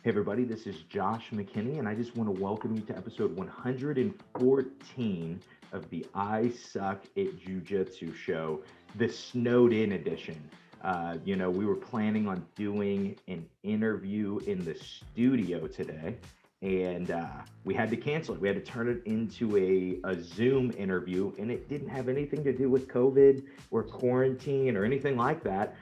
Hey everybody, this is Josh McKinney, and I just want to welcome you to episode 114 of the I Suck at Jiu Jitsu show, the snowed in edition. We were planning on doing an interview in the studio today, and we had to cancel it. We had to turn it into a Zoom interview, and it didn't have anything to do with COVID or quarantine or anything like that.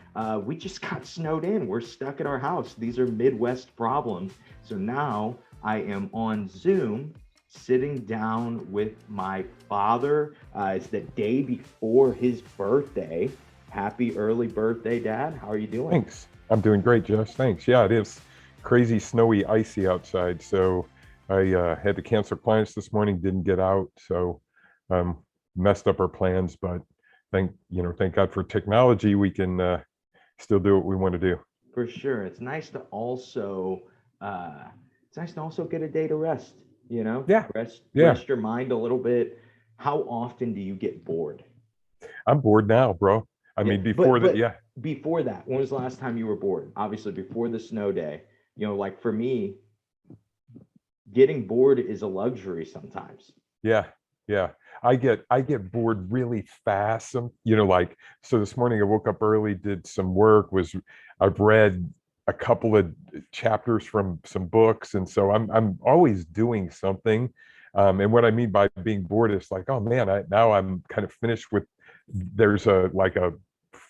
We just got snowed in. We're stuck at our house. These are Midwest problems. So now I am on Zoom sitting down with my father. It's the day before his birthday. Happy early birthday, Dad. How are you doing? Thanks. I'm doing great, Josh. Thanks. Yeah, it is crazy, snowy, icy outside. So I had to cancel plans this morning, didn't get out. So messed up our plans, but thank God for technology. We can still do what we want to do. For sure. It's nice to also get a day to rest, Yeah. rest Yeah. your mind a little bit. How often do you get bored? I'm bored now, bro. I mean, before that, yeah. Before that, when was the last time you were bored? Obviously, before the snow day. Like for me, getting bored is a luxury sometimes. Yeah. Yeah. I get bored really fast. So this morning I woke up early, did some work, I've read a couple of chapters from some books. And so I'm always doing something. And what I mean by being bored is like, oh man, now I'm kind of finished with, there's a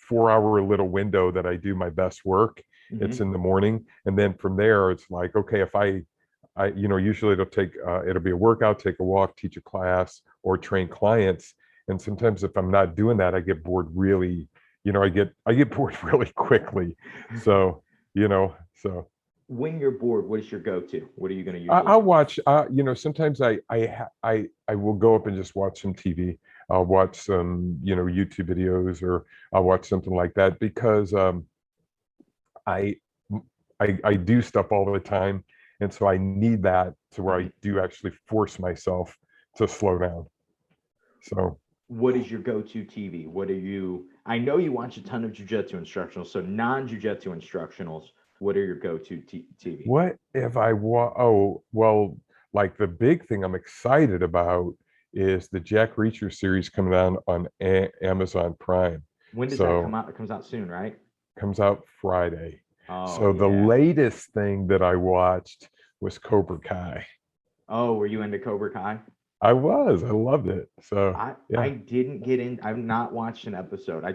4-hour little window that I do my best work. Mm-hmm. It's in the morning. And then from there, it's like, okay, if I usually it'll be a workout, take a walk, teach a class, or train clients. And sometimes if I'm not doing that, I get bored really, I get bored really quickly. So. When you're bored, what is your go-to? What are you going to use? I'll watch, sometimes I will go up and just watch some TV. I'll watch some, YouTube videos, or I'll watch something like that, because I do stuff all the time. And so I need that to where I do actually force myself to slow down. So what is your go-to TV? I know you watch a ton of jiu-jitsu instructionals, so non-jiu-jitsu instructionals. What are your go-to TV? What if like the big thing I'm excited about is the Jack Reacher series coming out on Amazon Prime. When does that come out? It comes out soon, right? Comes out Friday. Oh, so the latest thing that I watched was Cobra Kai. Oh, were you into Cobra Kai? I loved it. So I didn't get in. I've not watched an episode. I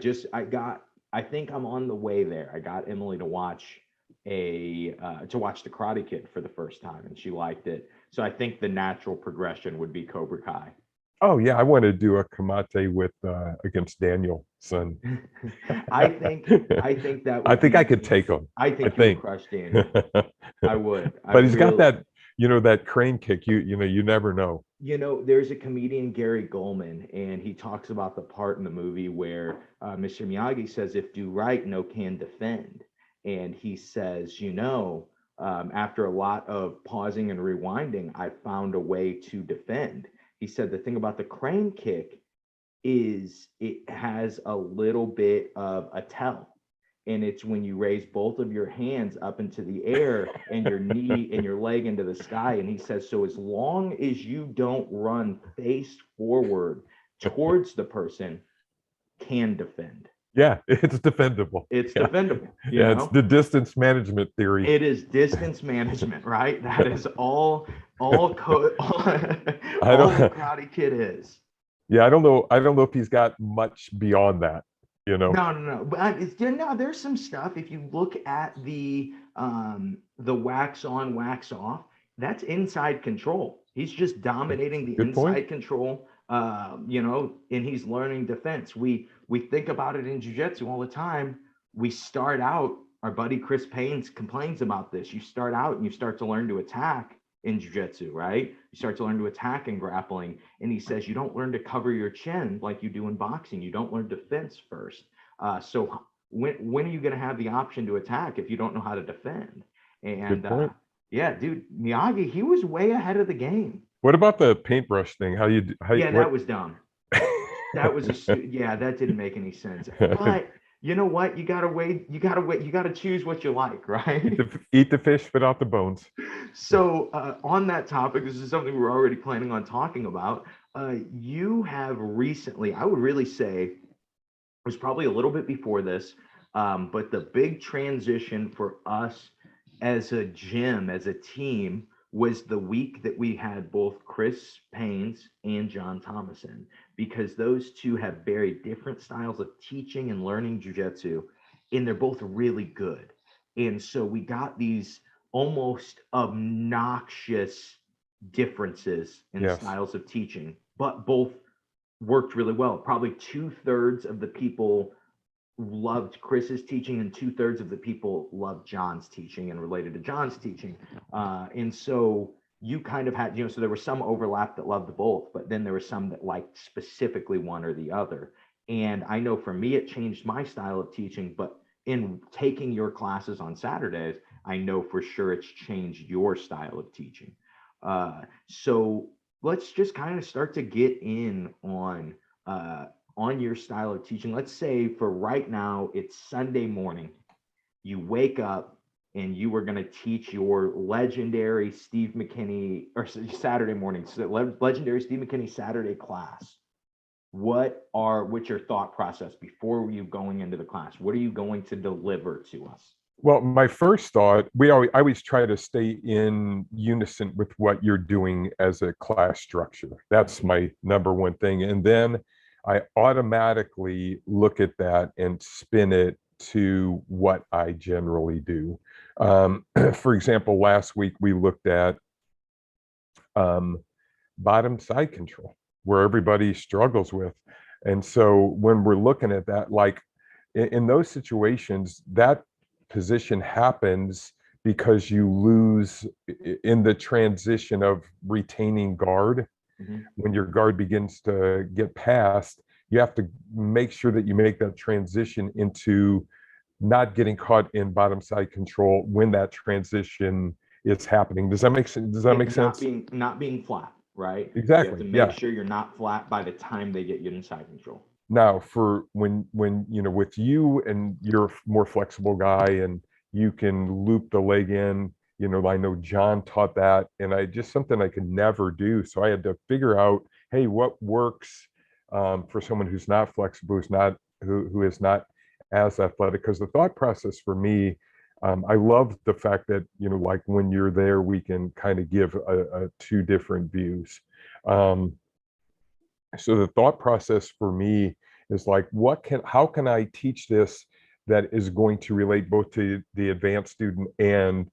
think I'm on the way there. I got Emily to watch the Karate Kid for the first time, and she liked it. So I think the natural progression would be Cobra Kai. Oh yeah, I want to do a Kamate with against Danielson. I think I could take him. I think you would crush Daniel. I would. But he's got that, that crane kick. You never know. There's a comedian, Gary Goldman, and he talks about the part in the movie where Mr. Miyagi says, "If do right, no can defend." And he says, after a lot of pausing and rewinding, I found a way to defend. He said the thing about the crane kick is it has a little bit of a tell. And it's when you raise both of your hands up into the air and your knee and your leg into the sky. And he says, so as long as you don't run face forward towards the person, can defend. Yeah, it's defendable. It's defendable. It's the distance management theory. It is distance management, right? That is all the Karate Kid is. Yeah, I don't know if he's got much beyond that. No. But there's some stuff. If you look at the wax on, wax off, that's inside control. He's just dominating the inside control. And he's learning defense. We think about it in jiu-jitsu all the time. We start out, our buddy Chris Payne complains about this. You start out and you start to learn to attack in jiu-jitsu, right? You start to learn to attack in grappling. And he says, you don't learn to cover your chin like you do in boxing. You don't learn defense first. So when are you going to have the option to attack if you don't know how to defend? And dude, Miyagi, he was way ahead of the game. What about the paintbrush thing? That was dumb. That was that didn't make any sense. But You know what? You gotta wait. You gotta wait. You gotta choose what you like, right? Eat the fish, spit out the bones. So on that topic, this is something we're already planning on talking about. You have recently, I would really say, it was probably a little bit before this, but the big transition for us as a gym, as a team, was the week that we had both Chris Paynes and John Thomas in, because those two have very different styles of teaching and learning jujitsu, and they're both really good. And so we got these almost obnoxious differences in Yes. styles of teaching, but both worked really well. Probably two-thirds of the people loved Chris's teaching, and two-thirds of the people loved John's teaching and related to John's teaching. And so you kind of had, so there was some overlap that loved both, but then there was some that liked specifically one or the other. And I know for me, it changed my style of teaching, but in taking your classes on Saturdays, I know for sure it's changed your style of teaching. So let's just kind of start to get in on your style of teaching. Let's say for right now, it's Sunday morning. You wake up and you were going to teach your legendary Steve McKinney, or Saturday morning, so legendary Steve McKinney Saturday class. What's your thought process before you going into the class? What are you going to deliver to us? Well, my first thought, I always try to stay in unison with what you're doing as a class structure. That's my number one thing. And then I automatically look at that and spin it to what I generally do. For example, last week we looked at bottom side control, where everybody struggles with. And so when we're looking at that, like in those situations, that position happens because you lose in the transition of retaining guard. When your guard begins to get past, you have to make sure that you make that transition into not getting caught in bottom side control when that transition is happening. Does that make sense? Does that make sense? Not being flat, right? You have Exactly. to make Yeah. sure you're not flat by the time they get you inside control. Now, for when with you, and you're a more flexible guy and you can loop the leg in, I know John taught that, and I just something I could never do. So I had to figure out, hey, what works for someone who's not flexible, who is not as athletic. Because the thought process for me, I love the fact that like when you're there, we can kind of give two different views. So the thought process for me is like, how can I teach this that is going to relate both to the advanced student and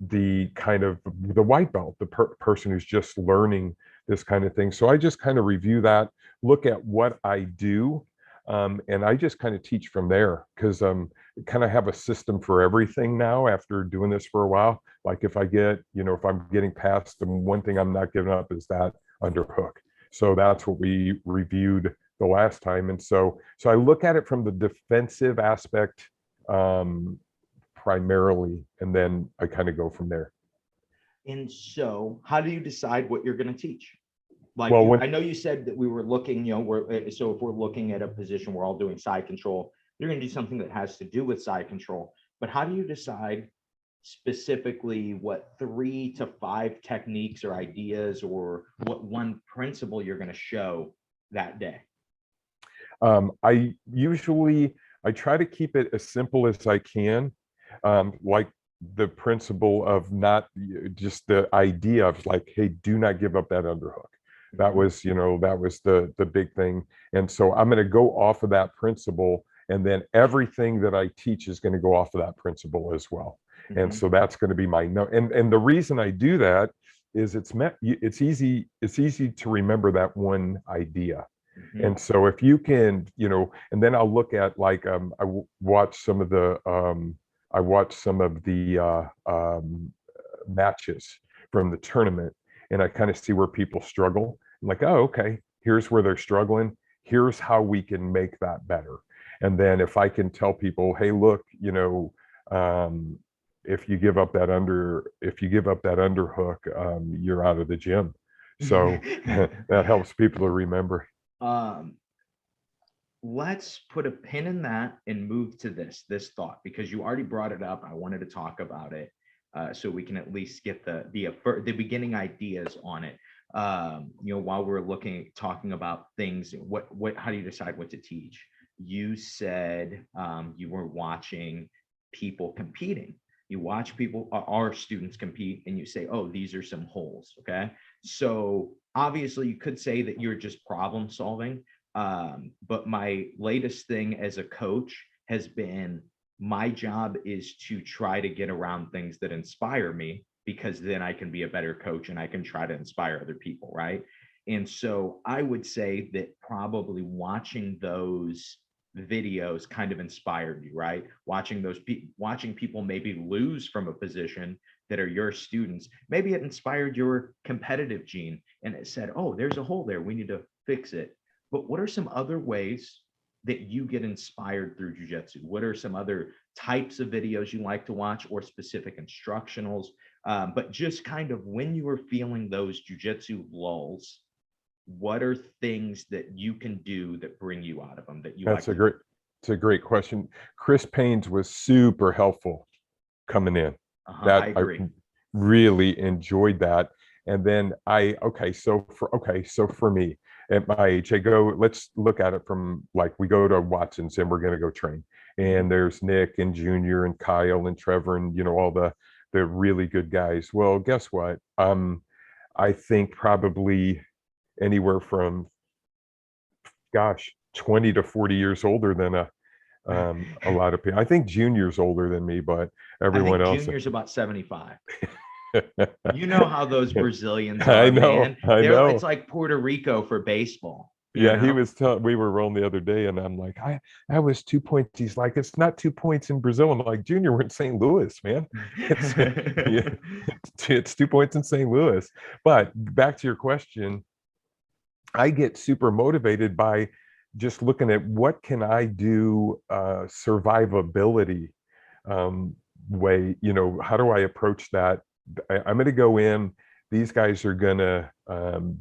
the kind of the white belt, the person who's just learning this kind of thing. So I just kind of review that, look at what I do, and I just kind of teach from there, because kind of have a system for everything now after doing this for a while. Like if I get, if I'm getting past them, one thing I'm not giving up is that underhook. So that's what we reviewed the last time. And so I look at it from the defensive aspect primarily, and then I kind of go from there. And so how do you decide what you're going to teach? Like, well, I know you said that we were looking, so if we're looking at a position, we're all doing side control, you're going to do something that has to do with side control. But how do you decide specifically what 3 to 5 techniques or ideas, or what one principle you're going to show that day? I try to keep it as simple as I can. Like the principle of not just the idea of like, hey, do not give up that underhook. That was, the big thing. And so I'm going to go off of that principle, and then everything that I teach is going to go off of that principle as well. And so that's going to be my no. And the reason I do that is it's easy to remember that one idea. And so if you can, and then I'll look at like I watch some of the matches from the tournament, and I kind of see where people struggle. I'm like, oh, okay, here's where they're struggling. Here's how we can make that better. And then if I can tell people, hey, look, if you give up that underhook, you're out of the gym. So that helps people to remember. let's put a pin in that and move to this thought, because you already brought it up. I wanted to talk about it, so we can at least get the beginning ideas on it. While we're talking about things, how do you decide what to teach? You said you were watching people competing. You watch people, our students compete, and you say, oh, these are some holes. Okay. So obviously you could say that you're just problem solving. But my latest thing as a coach has been, my job is to try to get around things that inspire me, because then I can be a better coach and I can try to inspire other people, right? And so I would say that probably watching those videos kind of inspired you, right? Watching people maybe lose from a position that are your students, maybe it inspired your competitive gene and it said, oh, there's a hole there, we need to fix it. But what are some other ways that you get inspired through jiu-jitsu? What are some other types of videos you like to watch, or specific instructionals? But just kind of when you are feeling those jiu-jitsu lulls, what are things that you can do that bring you out of them, that you That's like? It's a great question. Chris Paynes was super helpful coming in. I That I agree. really enjoyed that. And then so for me at my age, let's look at it from, like, we go to Watson's and we're going to go train. And there's Nick and Junior and Kyle and Trevor and, all the really good guys. Well, guess what? I think probably anywhere from, gosh, 20 to 40 years older than a lot of people. I think Junior's older than me, but I everyone think else. Junior's about 75. You know how those Brazilians are, I know, man. It's like Puerto Rico for baseball. Yeah, he was telling, we were rolling the other day, and I'm like, I was 2 points. He's like, it's not 2 points in Brazil. I'm like, Junior, we're in St. Louis, man. It's yeah, it's 2 points in St. Louis. But back to your question, I get super motivated by just looking at what can I do, survivability, way, how do I approach that? I'm going to go in. These guys are going to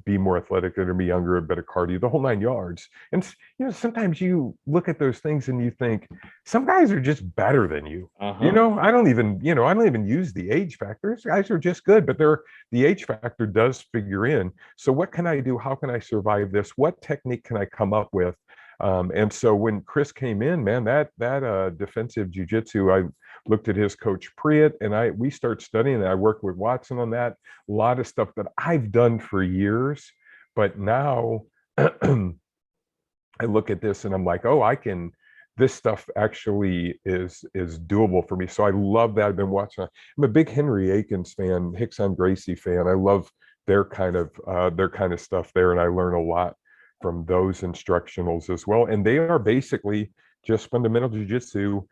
be more athletic, they're going to be younger, a better cardio, the whole 9 yards. And sometimes you look at those things and you think some guys are just better than you. I don't even use the age factor. These guys are just good, but the age factor does figure in. So what can I do? How can I survive this? What technique can I come up with? And so when Chris came in, man, that defensive jiu-jitsu, I looked at his coach Priet, and we start studying that. I worked with Watson on that. A lot of stuff that I've done for years, but now I look at this and I'm like, oh, this stuff actually is doable for me. So I love that. I've been watching. I'm a big Henry Akins fan, Hickson Gracie fan. I love their kind of stuff there, and I learn a lot from those instructionals as well. And they are basically just fundamental jiu-jitsu,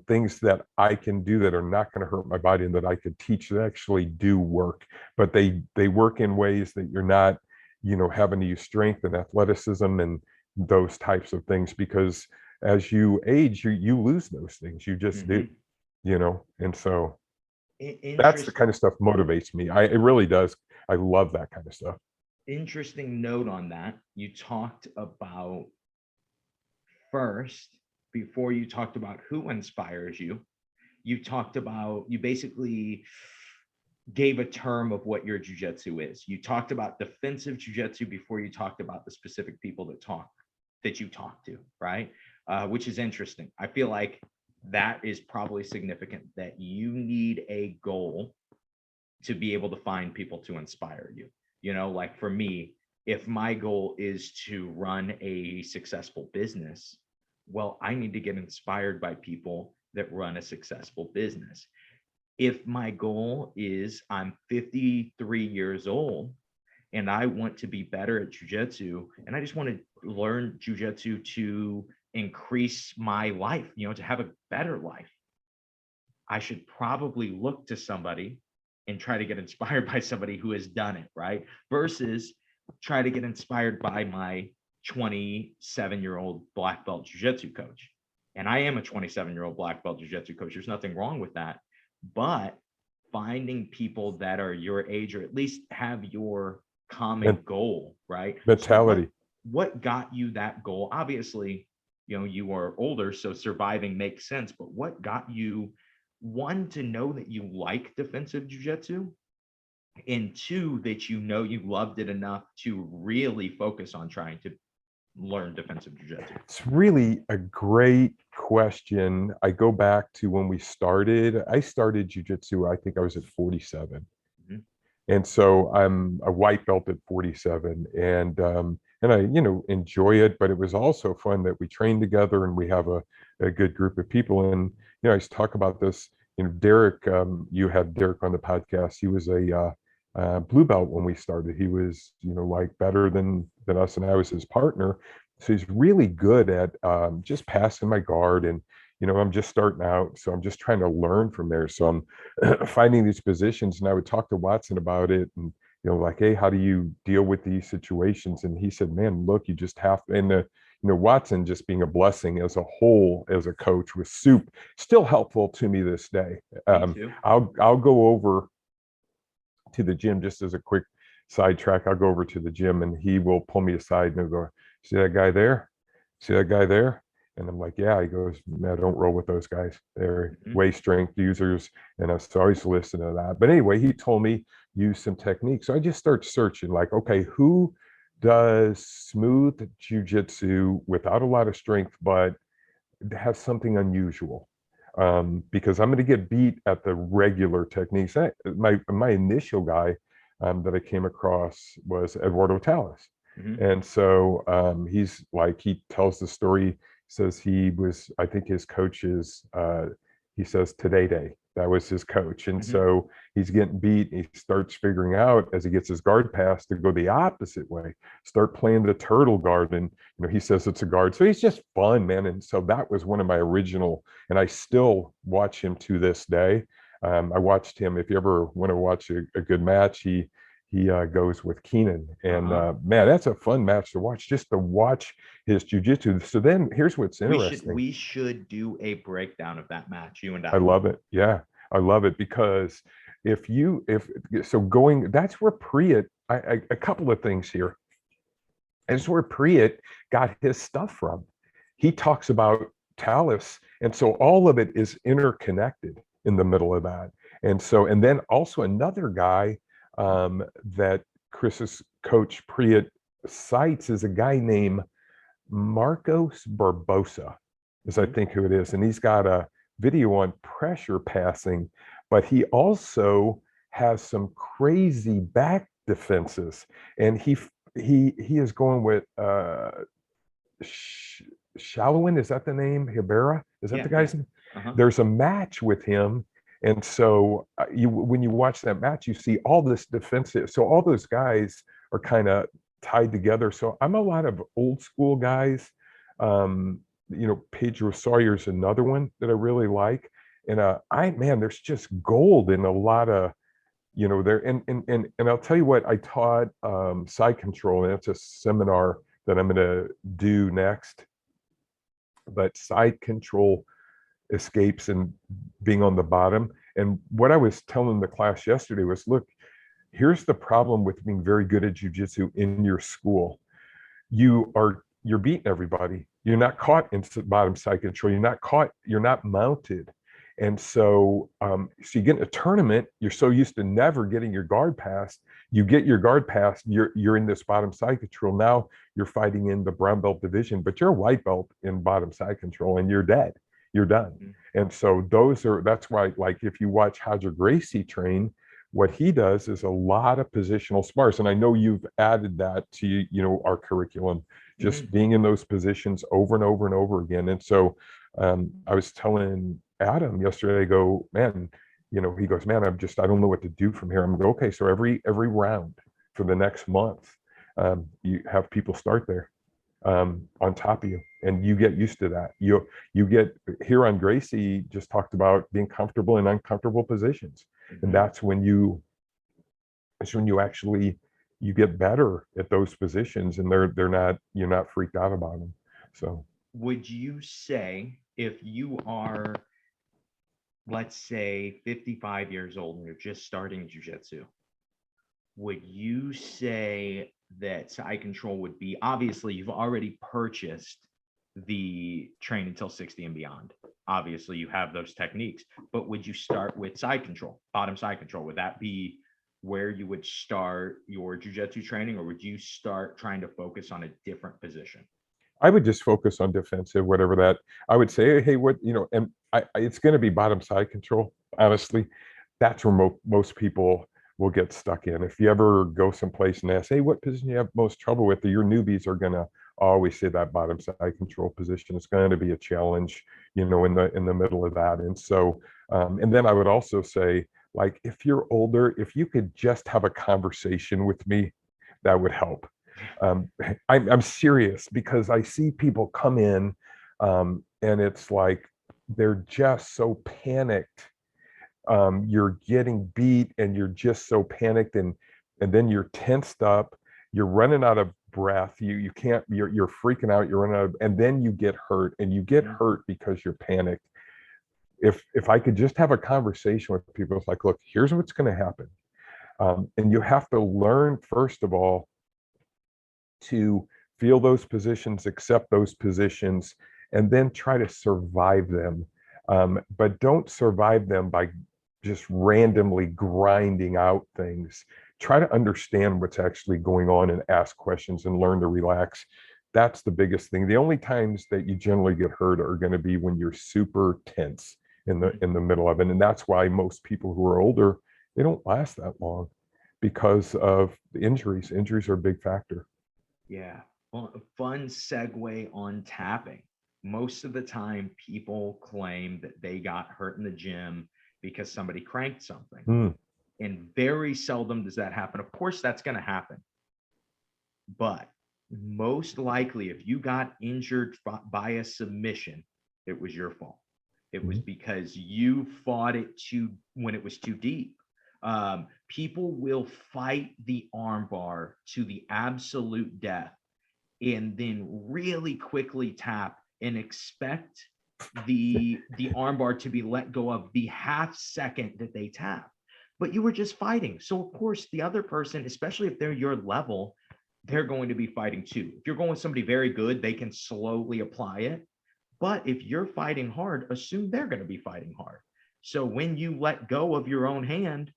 things that I can do that are not going to hurt my body and that I could teach that actually do work. But they work in ways that you're not, having to use strength and athleticism and those types of things, because as you age, you lose those things. You just do, and so that's the kind of stuff motivates me. It really does. I love that kind of stuff. Interesting note on that. You talked about first, before you talked about who inspires you, you basically gave a term of what your jiu-jitsu is. You talked about defensive jiu-jitsu before you talked about the specific people that you talk to, right? Which is interesting. I feel like that is probably significant, that you need a goal to be able to find people to inspire you. Like for me, if my goal is to run a successful business, well, I need to get inspired by people that run a successful business. If my goal is I'm 53 years old and I want to be better at jiu-jitsu, and I just want to learn jiu-jitsu to increase my life, to have a better life, I should probably look to somebody and try to get inspired by somebody who has done it, right? Versus try to get inspired by my 27-year-old black belt jiu-jitsu coach. And I am a 27-year-old black belt jiu-jitsu coach. There's nothing wrong with that. But finding people that are your age, or at least have your common goal, right? Mentality. So what got you that goal? Obviously, you are older, so surviving makes sense. But what got you, one, to know that you like defensive jiu-jitsu, and two, that you loved it enough to really focus on trying to learn defensive jiu-jitsu? It's really a great question. I go back to when we started. I started jiu-jitsu, I think I was at 47. Mhm. And so I'm a white belt at 47, and I, enjoy it, but it was also fun that we train together and we have a good group of people. And, I just talk about this, Derek, you had Derek on the podcast. He was a blue belt when we started. He was, like better than us, and I was his partner. So he's really good at just passing my guard. And, I'm just starting out, so I'm just trying to learn from there. So I'm finding these positions, and I would talk to Watson about it, and like, hey, how do you deal with these situations? And he said, man, look, you just have to. And Watson, just being a blessing as a whole, as a coach, was still helpful to me this day. Me too. I'll go over to the gym, just as a quick sidetrack. I'll go over to the gym, and he will pull me aside and he'll go, see that guy there? See that guy there? And I'm like, yeah. He goes, man, don't roll with those guys. They're waist strength users. And I always listen to that. But anyway, he told me use some techniques. So I just start searching, like, okay, who does smooth jujitsu without a lot of strength, but has something unusual? Because I'm going to get beat at the regular techniques. My initial guy that I came across was Eduardo Talas. And so he's like, he tells the story, says he was, I think his coach is, he says Today Day, that was his coach. And so he's getting beat. He starts figuring out, as he gets his guard pass, to go the opposite way, start playing the turtle guard. And, he says it's a guard. So he's just fun, man. And so that was one of my original, and I still watch him to this day. I watched him, if you ever want to watch a good match, he goes with Keenan, and man, that's a fun match to watch, just to watch his jiu-jitsu. So then here's what's interesting. We should do a breakdown of that match, you and I. I love it. Yeah, I love it, because that's where Priet, a couple of things here. That's where Priet got his stuff from. He talks about Talis, and so all of it is interconnected in the middle of that. And then also another guy that Chris's coach Priet cites is a guy named Marcos Barbosa, is I think who it is. And he's got a video on pressure passing, but he also has some crazy back defenses. And he is going with Shalowin, is that the name? Hibera? Is that the guy's name? There's a match with him. And so when you watch that match, you see all this defensive. So all those guys are kind of tied together. So I'm a lot of old school guys. Pedro Sawyer's another one that I really like. And there's just gold in a lot of, there. And I'll tell you what, I taught side control, and it's a seminar that I'm going to do next. But side control escapes and being on the bottom. And what I was telling the class yesterday was, look, here's the problem with being very good at jiu-jitsu in your school. You're beating everybody. You're not caught in bottom side control. You're not mounted. And so you get in a tournament, you're so used to never getting your guard passed. You get your guard passed, you're in this bottom side control. Now you're fighting in the brown belt division, but you're a white belt in bottom side control, and you're dead. You're done. And so that's why, like, if you watch Roger Gracie train, what he does is a lot of positional spars. And I know you've added that to, our curriculum, just being in those positions over and over and over again. And so I was telling Adam yesterday, I go, man, he goes, man, I don't know what to do from here. I'm going, okay, so every round for the next month, you have people start there on top of you, and you get used to that. You get here on Gracie just talked about being comfortable in uncomfortable positions, and that's when you actually you get better at those positions, and you're not freaked out about them. So would you say, if you are, let's say, 55 years old and you're just starting jiu-jitsu, would you say that side control would be, obviously you've already purchased the train until 60 and beyond? Obviously, you have those techniques, but would you start with side control, bottom side control? Would that be where you would start your jiu-jitsu training, or would you start trying to focus on a different position? I would just focus on defensive, whatever that. I would say, hey, what, and it's going to be bottom side control. Honestly, that's where most people will get stuck in. If you ever go someplace and ask, hey, what position you have most trouble with, your newbies are going to always say that bottom side control position. It's going to be a challenge, in the middle of that. And so, and then I would also say, like, if you're older, if you could just have a conversation with me, that would help. I'm serious, because I see people come in, and it's like they're just so panicked. You're getting beat and you're just so panicked, and then you're tensed up, you're running out of breath, you can't, you're freaking out, you're running out of, and then you get hurt, and you get hurt because you're panicked. If I could just have a conversation with people, it's like, look, here's what's going to happen. And you have to learn, first of all, to feel those positions, accept those positions, and then try to survive them. But don't survive them by just randomly grinding out things. Try to understand what's actually going on and ask questions and learn to relax. That's the biggest thing. The only times that you generally get hurt are going to be when you're super tense in the middle of it. And that's why most people who are older, they don't last that long, because of the injuries. Injuries are a big factor. Yeah. Well, a fun segue on tapping. Most of the time, people claim that they got hurt in the gym because somebody cranked something. And very seldom does that happen. Of course, that's going to happen. But most likely, if you got injured by a submission, it was your fault. It was because you fought it when it was too deep. People will fight the armbar to the absolute death and then really quickly tap and expect the armbar to be let go of the half second that they tap. But you were just fighting. So of course the other person, especially if they're your level, they're going to be fighting too. If you're going with somebody very good, they can slowly apply it. But if you're fighting hard, assume they're going to be fighting hard. So when you let go of your own hand,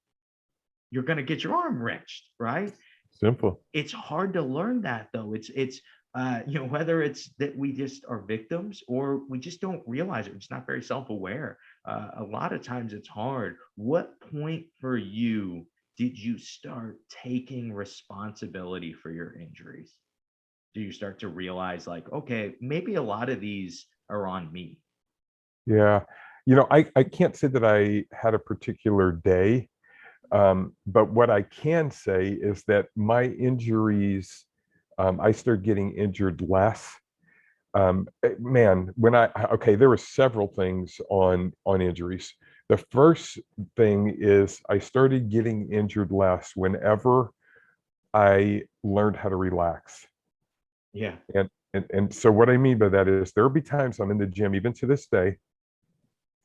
you're going to get your arm wrenched, right? Simple. It's hard to learn that, though. It's whether it's that we just are victims or we just don't realize it. We're just not very self-aware. A lot of times it's hard. What point for you did you start taking responsibility for your injuries? Do you start to realize, like, okay, maybe a lot of these are on me? Yeah. I can't say that I had a particular day. But what I can say is that my injuries, I started getting injured less. Man, there were several things on injuries. The first thing is I started getting injured less whenever I learned how to relax. Yeah. And so what I mean by that is there'll be times I'm in the gym, even to this day,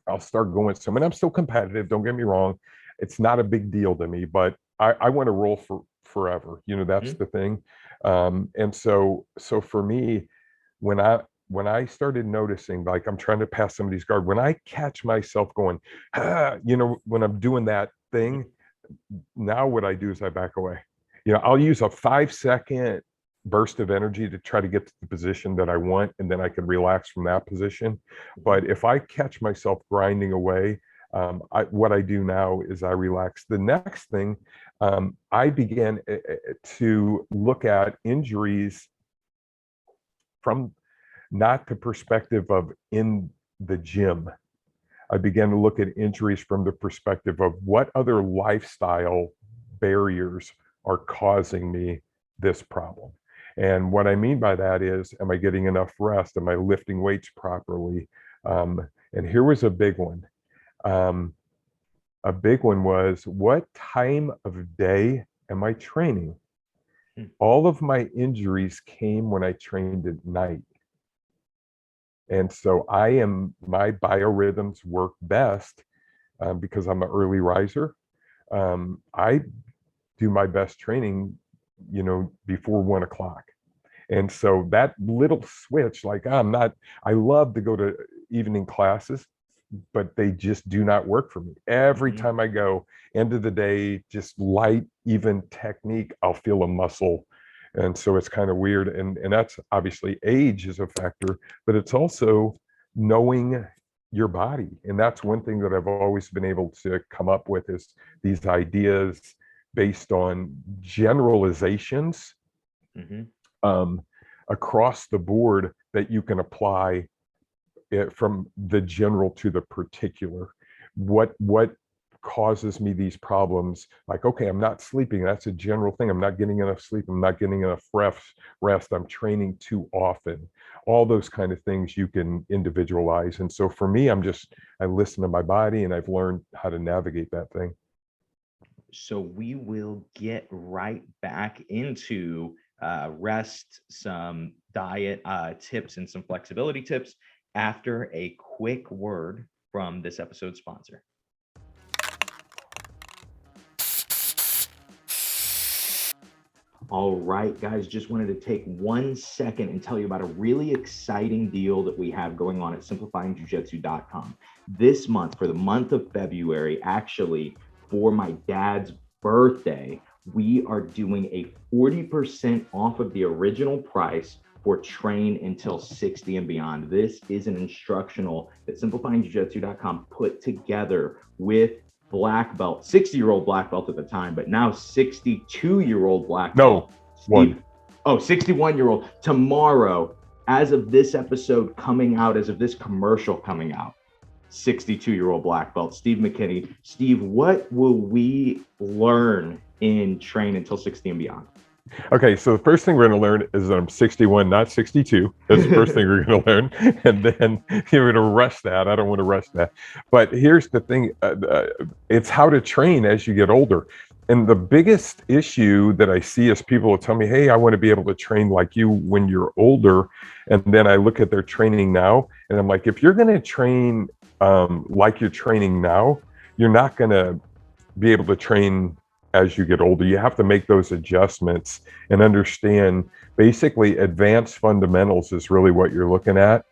I'll start going some, and I'm still competitive, don't get me wrong. It's not a big deal to me, but I want to roll for forever. That's the thing. And so for me, when I started noticing, like, I'm trying to pass somebody's guard, when I catch myself going, when I'm doing that thing, now what I do is I back away. I'll use a 5-second burst of energy to try to get to the position that I want, and then I can relax from that position. But if I catch myself grinding away, what I do now is I relax. The next thing, I began to look at injuries from not the perspective of in the gym. I began to look at injuries from the perspective of what other lifestyle barriers are causing me this problem. And what I mean by that is, am I getting enough rest? Am I lifting weights properly? And here was a big one. A big one was, what time of day am I training? All of my injuries came when I trained at night. And so my biorhythms work best because I'm an early riser. I do my best training, before 1 o'clock. And so that little switch, like I love to go to evening classes, but they just do not work for me. Every time I go, end of the day, just light, even technique, I'll feel a muscle. And so it's kind of weird. And that's obviously age is a factor, but it's also knowing your body. And that's one thing that I've always been able to come up with is these ideas based on generalizations um, across the board that you can apply it from the general to the particular. What causes me these problems? Like, okay, I'm not sleeping. That's a general thing. I'm not getting enough sleep. I'm not getting enough rest. I'm training too often. All those kind of things you can individualize. And so for me, I listen to my body and I've learned how to navigate that thing. So we will get right back into rest, some diet tips, and some flexibility tips after a quick word from this episode's sponsor. All right, guys, just wanted to take 1 second and tell you about a really exciting deal that we have going on at simplifyingjujitsu.com. This month, for the month of February, actually, for my dad's birthday, we are doing a 40% off of the original price for Train Until 60 and Beyond. This is an instructional that simplifyingjujitsu.com put together with black belt, 60-year-old black belt at the time, but now 62-year-old black belt. No, 61-year-old. Tomorrow, as of this episode coming out, as of this commercial coming out, 62-year-old black belt, Steve McKinney. Steve, what will we learn in Train Until 60 and Beyond? Okay, so the first thing we're going to learn is that I'm 61, not 62. That's the first thing we're going to learn. And then you're going to rush that. I don't want to rush that. But here's the thing. It's how to train as you get older. And the biggest issue that I see is people will tell me, hey, I want to be able to train like you when you're older. And then I look at their training now, and I'm like, if you're going to train like you're training now, you're not going to be able to train as you get older. You have to make those adjustments and understand basically advanced fundamentals is really what you're looking at.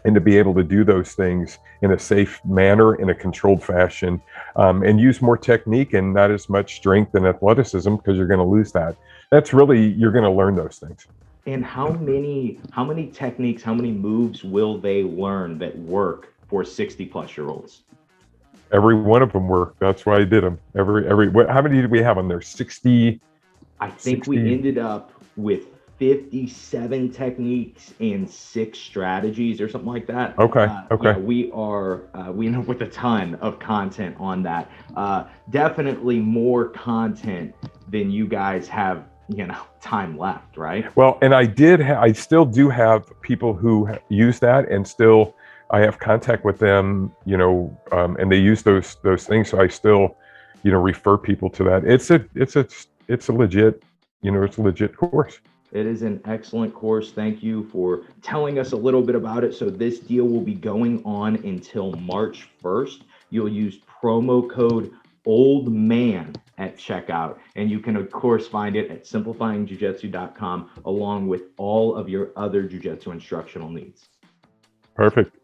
And to be able to do those things in a safe manner, in a controlled fashion, and use more technique and not as much strength and athleticism, because you're going to lose that. That's really, you're going to learn those things. And how many techniques, how many moves will they learn that work for 60-plus-year-olds? Every one of them work. That's why I did them. How many did we have on there? 60? I think 60? We ended up with 57 techniques and 6 strategies or something like that. Okay. Yeah, we end up with a ton of content on that. Definitely more content than you guys have, time left, right? Well, and I still do have people who use that, and still I have contact with them, and they use those things. So I still, refer people to that. It's a legit, it's a legit course. It is an excellent course. Thank you for telling us a little bit about it. So this deal will be going on until March 1st. You'll use promo code OLDMAN at checkout, and you can of course find it at simplifyingjujitsu.com along with all of your other jiu-jitsu instructional needs. Perfect.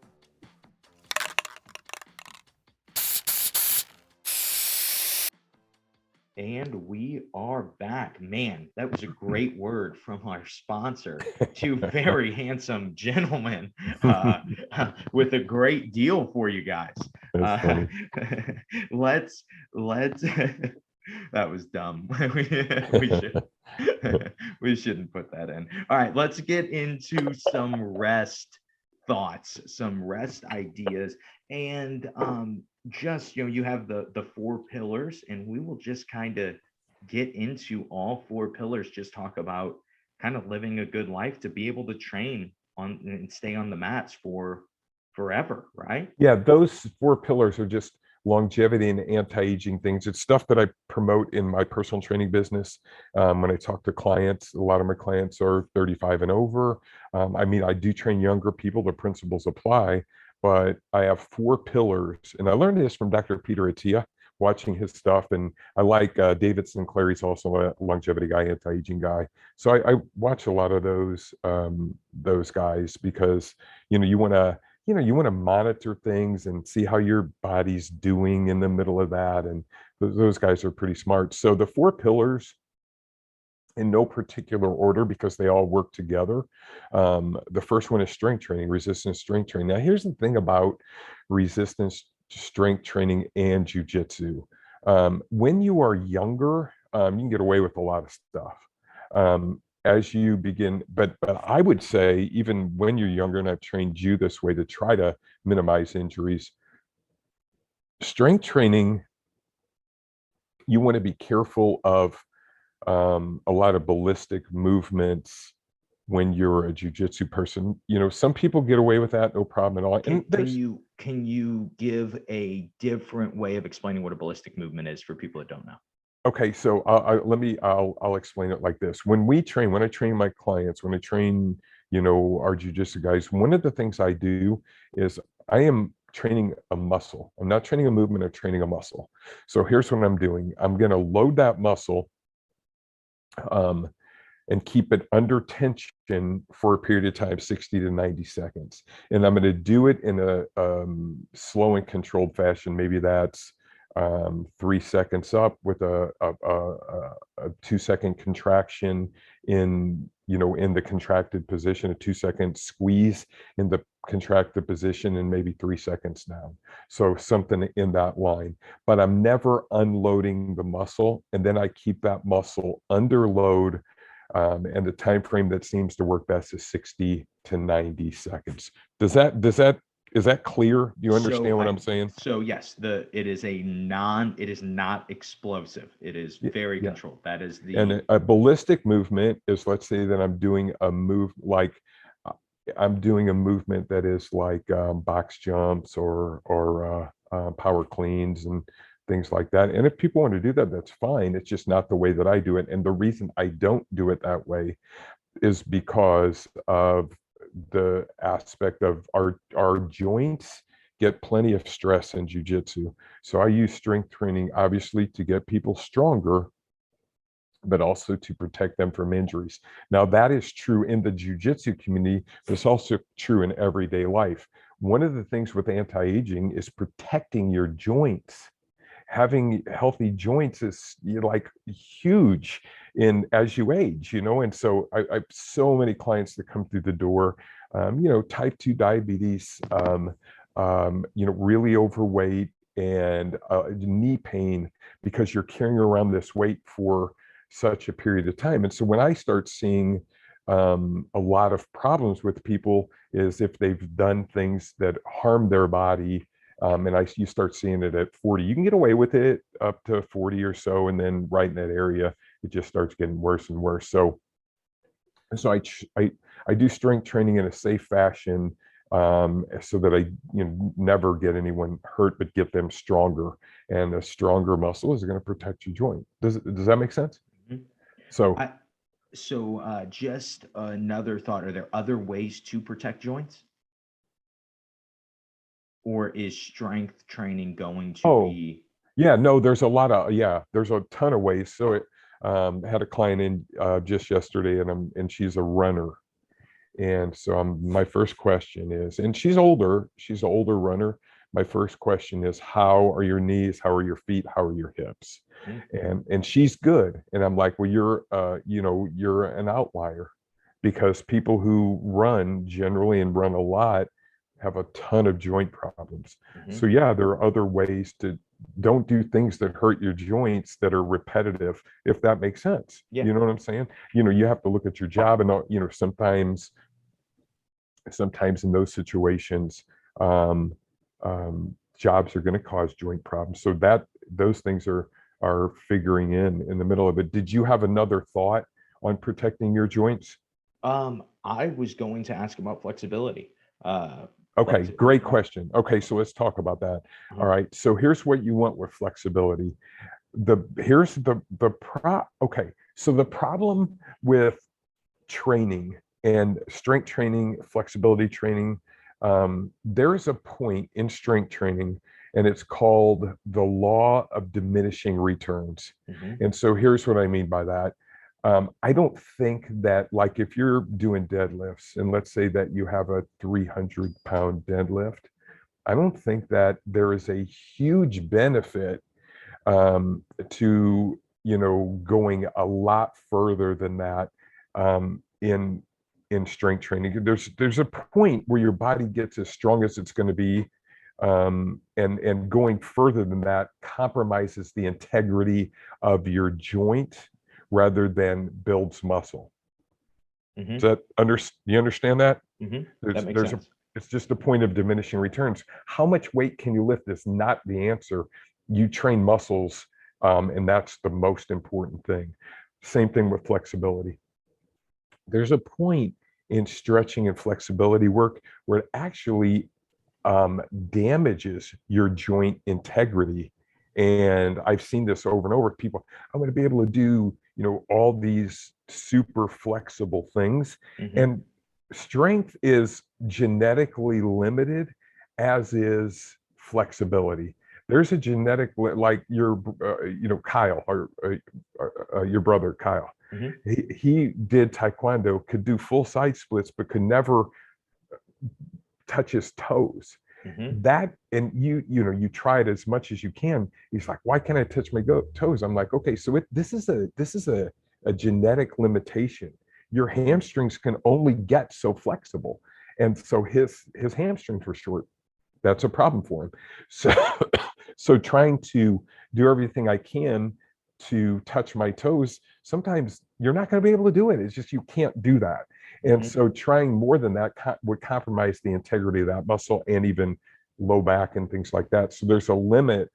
And we are back. Man, that was a great word from our sponsor. 2 very handsome gentlemen with a great deal for you guys. Let's that was dumb. we shouldn't put that in. All right, let's get into some rest thoughts, some rest ideas, and just you have the 4 pillars, and we will just kind of get into all 4 pillars. Just talk about kind of living a good life to be able to train on and stay on the mats for forever, right? Yeah, those 4 pillars are just longevity and anti-aging things. It's stuff that I promote in my personal training business. When I talk to clients, a lot of my clients are 35 and over. I do train younger people, the principles apply, but I have 4 pillars. And I learned this from Dr. Peter Attia, watching his stuff. And I like David Sinclair. He's also a longevity guy, anti-aging guy. So I watch a lot of those guys because, you want to, you want to monitor things and see how your body's doing in the middle of that. And those guys are pretty smart. So the 4 pillars, in no particular order because they all work together. The first one is strength training, resistance strength training. Now, here's the thing about resistance strength training and jujitsu. When you are younger, you can get away with a lot of stuff. As you begin, but I would say even when you're younger, and I've trained you this way to try to minimize injuries, strength training, you want to be careful of a lot of ballistic movements when you're a jujitsu person. Some people get away with that, no problem at all. Can you give a different way of explaining what a ballistic movement is for people that don't know? Okay, so I'll explain it like this. When I train my clients, when I train, our jujitsu guys, one of the things I do is I am training a muscle. I'm not training a movement, I'm training a muscle. So here's what I'm doing. I'm going to load that muscle and keep it under tension for a period of time, 60 to 90 seconds. And I'm going to do it in a slow and controlled fashion. Maybe that's 3 seconds up with a 2-second contraction in the contracted position, a 2-second squeeze in the contracted position, and maybe 3 seconds down. So something in that line. But I'm never unloading the muscle, and then I keep that muscle under load. And the time frame that seems to work best is 60 to 90 seconds. Is that clear? Do you understand what I'm saying? So yes, it is not explosive. It is very controlled. That is and a ballistic movement is, let's say that I'm doing a movement that is like box jumps or power cleans and things like that. And if people want to do that, that's fine. It's just not the way that I do it. And the reason I don't do it that way is because of the aspect of our joints get plenty of stress in jiu-jitsu. So I use strength training, obviously, to get people stronger, but also to protect them from injuries. Now, that is true in the jiu-jitsu community, but it's also true in everyday life. One of the things with anti-aging is protecting your joints. Having healthy joints is like huge as you age, and so I have so many clients that come through the door, type 2 diabetes, really overweight and knee pain because you're carrying around this weight for such a period of time. And so when I start seeing a lot of problems with people is if they've done things that harm their body. You start seeing it at 40. You can get away with it up to 40 or so, and then right in that area, it just starts getting worse and worse. So I do strength training in a safe fashion, so that I never get anyone hurt, but get them stronger. And a stronger muscle is going to protect your joint. Does that make sense? Mm-hmm. So just another thought: are there other ways to protect joints? Or is strength training going to be? Yeah, no, there's a ton of ways. So had a client in just yesterday, and she's a runner. And so my first question is, and she's an older runner. My first question is, how are your knees? How are your feet? How are your hips? Mm-hmm. And she's good. And I'm like, well, you're an outlier, because people who run generally and run a lot have a ton of joint problems. Mm-hmm. So yeah, there are other ways to don't do things that hurt your joints that are repetitive, if that makes sense. Yeah. You know what I'm saying? You have to look at your job, and sometimes in those situations, jobs are going to cause joint problems. So those things are figuring in the middle of it. Did you have another thought on protecting your joints? I was going to ask about flexibility. Okay, great question. Okay, so let's talk about that. Mm-hmm. All right, so here's what you want with flexibility. Okay, so the problem with training and strength training, flexibility training, there is a point in strength training, and it's called the law of diminishing returns. Mm-hmm. And so here's what I mean by that. I don't think that, like, if you're doing deadlifts and let's say that you have a 300-pound deadlift, I don't think that there is a huge benefit to, going a lot further than that in strength training. There's a point where your body gets as strong as it's going to be, and going further than that compromises the integrity of your joint rather than builds muscle. Mm-hmm. Does that you understand that? Mm-hmm. That makes sense. It's just a point of diminishing returns. How much weight can you lift is not the answer. You train muscles, and that's the most important thing. Same thing with flexibility. There's a point in stretching and flexibility work where it actually damages your joint integrity. And I've seen this over and over. People, I'm going to be able to do, all these super flexible things. Mm-hmm. And strength is genetically limited, as is flexibility. There's a genetic, like your, Kyle, or your brother Kyle. Mm-hmm. He did taekwondo, could do full side splits, but could never touch his toes. Mm-hmm. That, and you try it as much as you can. He's like, why can't I touch my toes? I'm like, okay, so this is a genetic limitation. Your hamstrings can only get so flexible, and so his hamstrings were short. That's a problem for him. So trying to do everything I can to touch my toes, sometimes you're not going to be able to do it. It's just you can't do that. And Mm-hmm. so trying more than that would compromise the integrity of that muscle and even low back and things like that. So there's a limit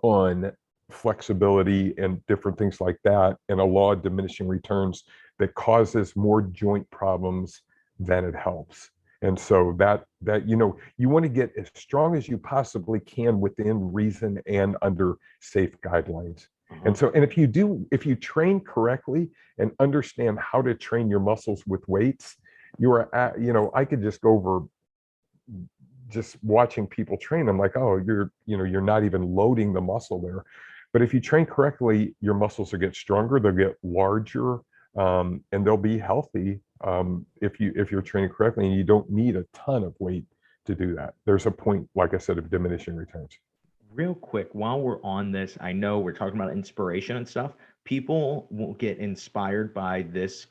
on flexibility and different things like that, and a law of diminishing returns that causes more joint problems than it helps. And so that you want to get as strong as you possibly can within reason and under safe guidelines. And so, and if you train correctly and understand how to train your muscles with weights, you are at, I could just go over just watching people train. I'm like, oh, you're not even loading the muscle there. But if you train correctly, your muscles will get stronger, they'll get larger, and they'll be healthy if you're training correctly, and you don't need a ton of weight to do that. There's a point, like I said, of diminishing returns. Real quick, while we're on this, I know we're talking about inspiration and stuff. People will get inspired by this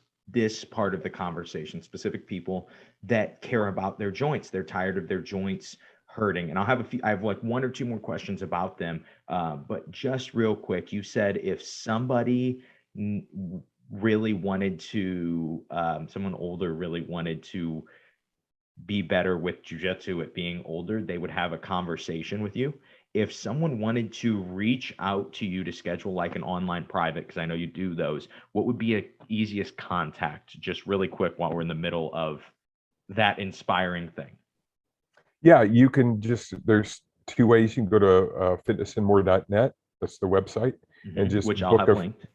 part of the conversation, specific people that care about their joints. They're tired of their joints hurting. And I have like one or two more questions about them. But just real quick, you said if somebody really wanted to, someone older really wanted to be better with jiu-jitsu at being older, they would have a conversation with you. If someone wanted to reach out to you to schedule like an online private, because I know you do those, what would be a easiest contact, just really quick while we're in the middle of that inspiring thing? Yeah, you can there's two ways. You can go to fitnessandmore.net. That's the website. Mm-hmm. And just which I'll have linked.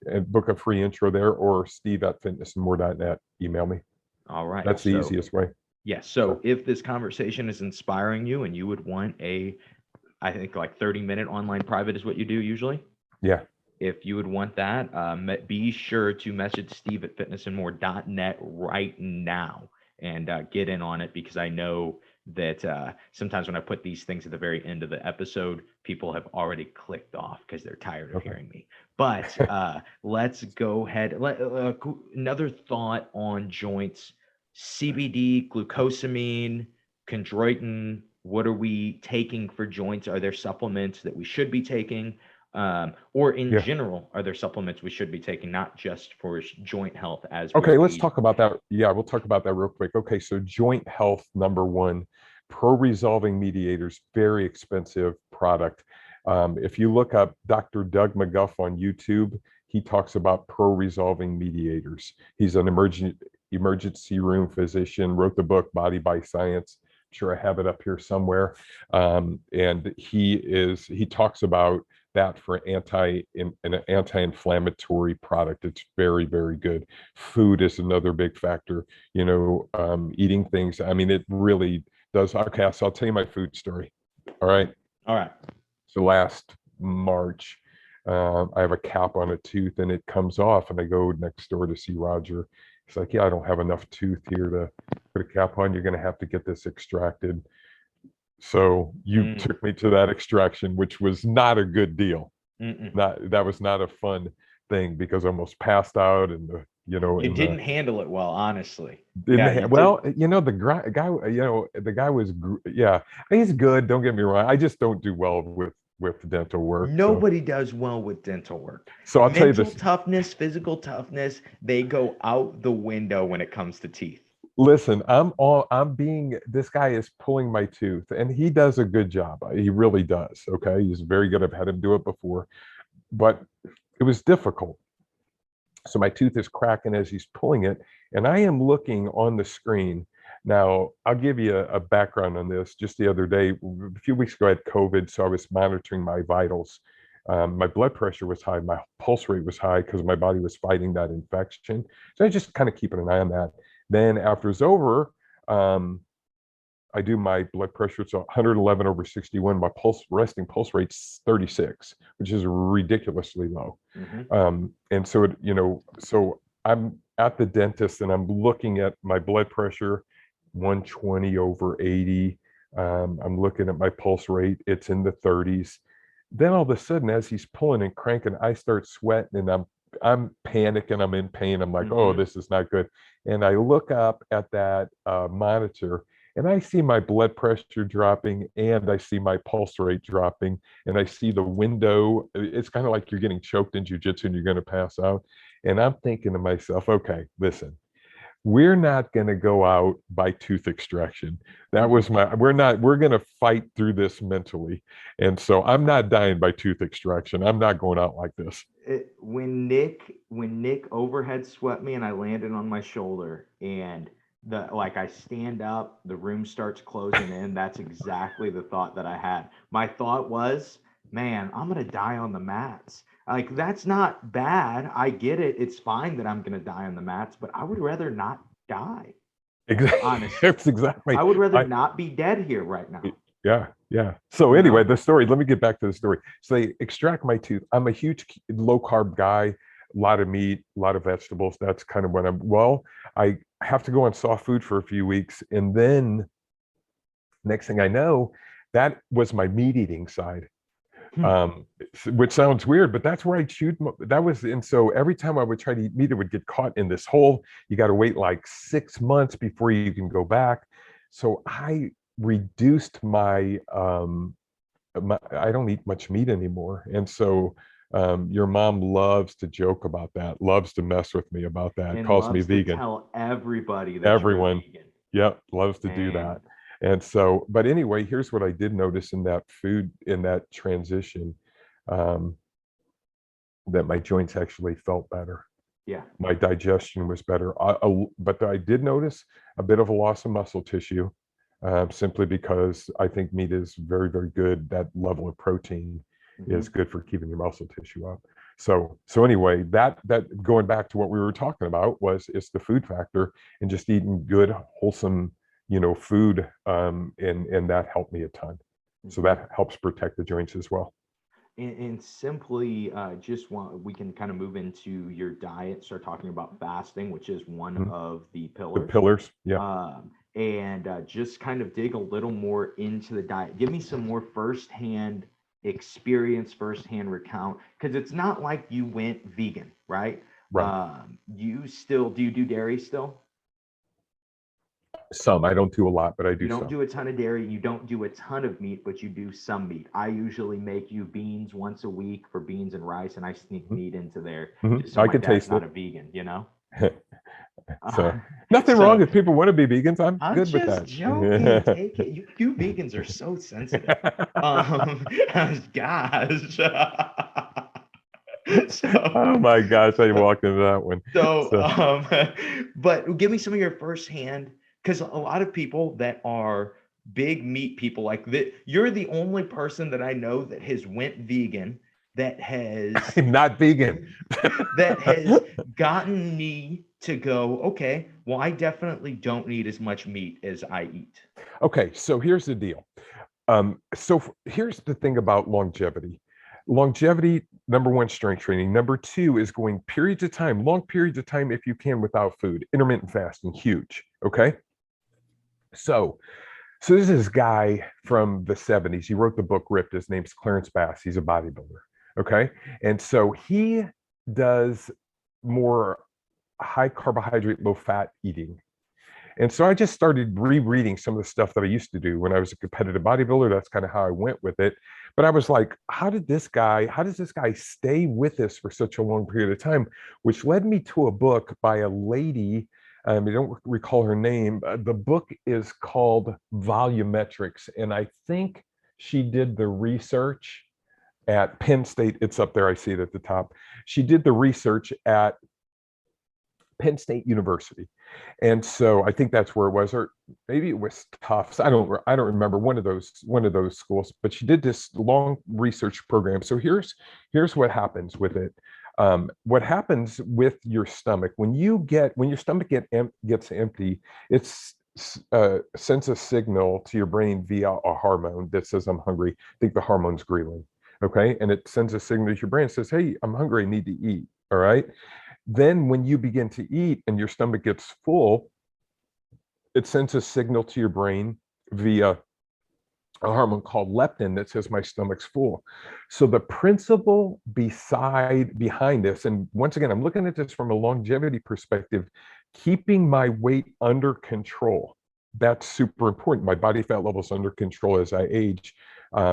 And book a free intro there, or steve@fitnessandmore.net. Email me. All right. That's the easiest way. Yes. So if this conversation is inspiring you and you would want I think like 30-minute online private is what you do usually. Yeah. If you would want that, be sure to message steve@fitnessandmore.net right now and get in on it, because I know that sometimes when I put these things at the very end of the episode, people have already clicked off because they're tired of hearing me. But let's go ahead. Another thought on joints: CBD, glucosamine, chondroitin. What are we taking for joints? Are there supplements that we should be taking? Or in general, are there supplements we should be taking, not just for joint health? Okay, let's talk about that. Yeah, we'll talk about that real quick. Okay, so joint health, number one, pro-resolving mediators, very expensive product. If you look up Dr. Doug McGuff on YouTube, he talks about pro-resolving mediators. He's an emergency room physician, wrote the book Body by Science. I'm sure I have it up here somewhere. And he talks about that for an anti-inflammatory product. It's very, very good. Food is another big factor, eating things. I mean, it really does. Okay, so I'll tell you my food story. All right. All right. So last March, I have a cap on a tooth and it comes off, and I go next door to see Roger. He's like, "Yeah, I don't have enough tooth here to put a cap on. You're going to have to get this extracted." So you took me to that extraction, which was not a good deal. That was not a fun thing because I almost passed out, and You didn't handle it well, honestly. well, the guy was, yeah, he's good. Don't get me wrong. I just don't do well with dental work. Nobody does well with dental work. So I'll tell you this. Mental toughness, physical toughness, they go out the window when it comes to teeth. Listen, this guy is pulling my tooth, and he does a good job. He really does. Okay. He's very good. I've had him do it before, but it was difficult. So my tooth is cracking as he's pulling it, and I am looking on the screen. Now, I'll give you a background on this. Just the other day, a few weeks ago, I had COVID, so I was monitoring my vitals. My blood pressure was high, my pulse rate was high because my body was fighting that infection. So I just kind of keeping an eye on that. Then after it's over, I do my blood pressure. It's 111/61. My resting pulse rate's 36, which is ridiculously low. And so so I'm at the dentist and I'm looking at my blood pressure, 120/80. I'm looking at my pulse rate. It's in the 30s. Then all of a sudden, as he's pulling and cranking, I start sweating and I'm panicking. I'm in pain. I'm like, oh, this is not good. And I look up at that monitor, and I see my blood pressure dropping, and I see my pulse rate dropping, and I see the window. It's kind of like you're getting choked in Jiu Jitsu and you're going to pass out. And I'm thinking to myself, okay, listen, we're not going to go out by tooth extraction. We're going to fight through this mentally. And so I'm not dying by tooth extraction. I'm not going out like this. When Nick overhead swept me and I landed on my shoulder, and I stand up, the room starts closing in. That's exactly the thought that I had. My thought was, man, I'm going to die on the mats. Like, that's not bad. I get it. It's fine that I'm going to die on the mats, but I would rather not die. Exactly. Honestly. That's exactly. I would rather not be dead here right now. Yeah. So anyway, the story, let me get back to the story. So they extract my tooth. I'm a huge low carb guy, a lot of meat, a lot of vegetables. That's kind of when I have to go on soft food for a few weeks. And then next thing I know, that was my meat eating side. Which sounds weird, but that's where I chewed. And so every time I would try to eat meat, it would get caught in this hole. You got to wait like 6 months before you can go back. So I reduced I don't eat much meat anymore. And so your mom loves to joke about that, loves to mess with me about that, and calls me vegan. Tell everybody that everyone you're vegan. Yep, loves to do that. And so, but anyway, here's what I did notice in that transition, that my joints actually felt better. Yeah. My digestion was better. But I did notice a bit of a loss of muscle tissue, simply because I think meat is very, very good. That level of protein is good for keeping your muscle tissue up. So anyway, that going back to what we were talking about it's the food factor and just eating good, wholesome, food, and that helped me a ton. So that helps protect the joints as well. And simply we can kind of move into your diet, start talking about fasting, which is one of the pillars. The pillars, yeah. And just kind of dig a little more into the diet. Give me some more firsthand experience, firsthand recount, because it's not like you went vegan, right? Right. Do you do dairy still? Some. I don't do a lot, but I do. You don't do a ton of dairy. You don't do a ton of meat, but you do some meat. I usually make you beans once a week for beans and rice, and I sneak meat into there. So I can taste it. Not a vegan, So nothing wrong if people want to be vegans. I'm good with that. I'm just joking. Take it. You vegans are so sensitive. Gosh. Oh my gosh, I walked into that one. But give me some of your firsthand, because a lot of people that are big meat people like that, you're the only person that I know that has went vegan, that has I'm not vegan, that has gotten me to go, okay, well, I definitely don't need as much meat as I eat. Okay, so here's the deal. Here's the thing about longevity. Longevity, number one, strength training. Number two is going periods of time, long periods of time, if you can, without food. Intermittent fasting, huge. Okay. So, so this is this guy from the 70s. He wrote the book Ripped. His name's Clarence Bass. He's a bodybuilder. Okay. And so he does more high carbohydrate, low fat eating. And so I just started rereading some of the stuff that I used to do when I was a competitive bodybuilder. That's kind of how I went with it. But I was like, how does this guy stay with this for such a long period of time? Which led me to a book by a lady. I don't recall her name. The book is called Volumetrics. And I think she did the research at Penn State. It's up there. I see it at the top. She did the research at Penn State University. And so I think that's where it was, or maybe it was Tufts. I don't remember, one of those schools, but she did this long research program. So here's what happens with it. What happens with your stomach when your stomach gets empty, it's sends a signal to your brain via a hormone that says, I'm hungry. I think the hormone's ghrelin. Okay. And it sends a signal to your brain that says, hey, I'm hungry, I need to eat. All right. Then when you begin to eat and your stomach gets full, it sends a signal to your brain via a hormone called leptin that says my stomach's full. So the principle behind this, and once again, I'm looking at this from a longevity perspective, keeping my weight under control. That's super important. My body fat level's under control as I age,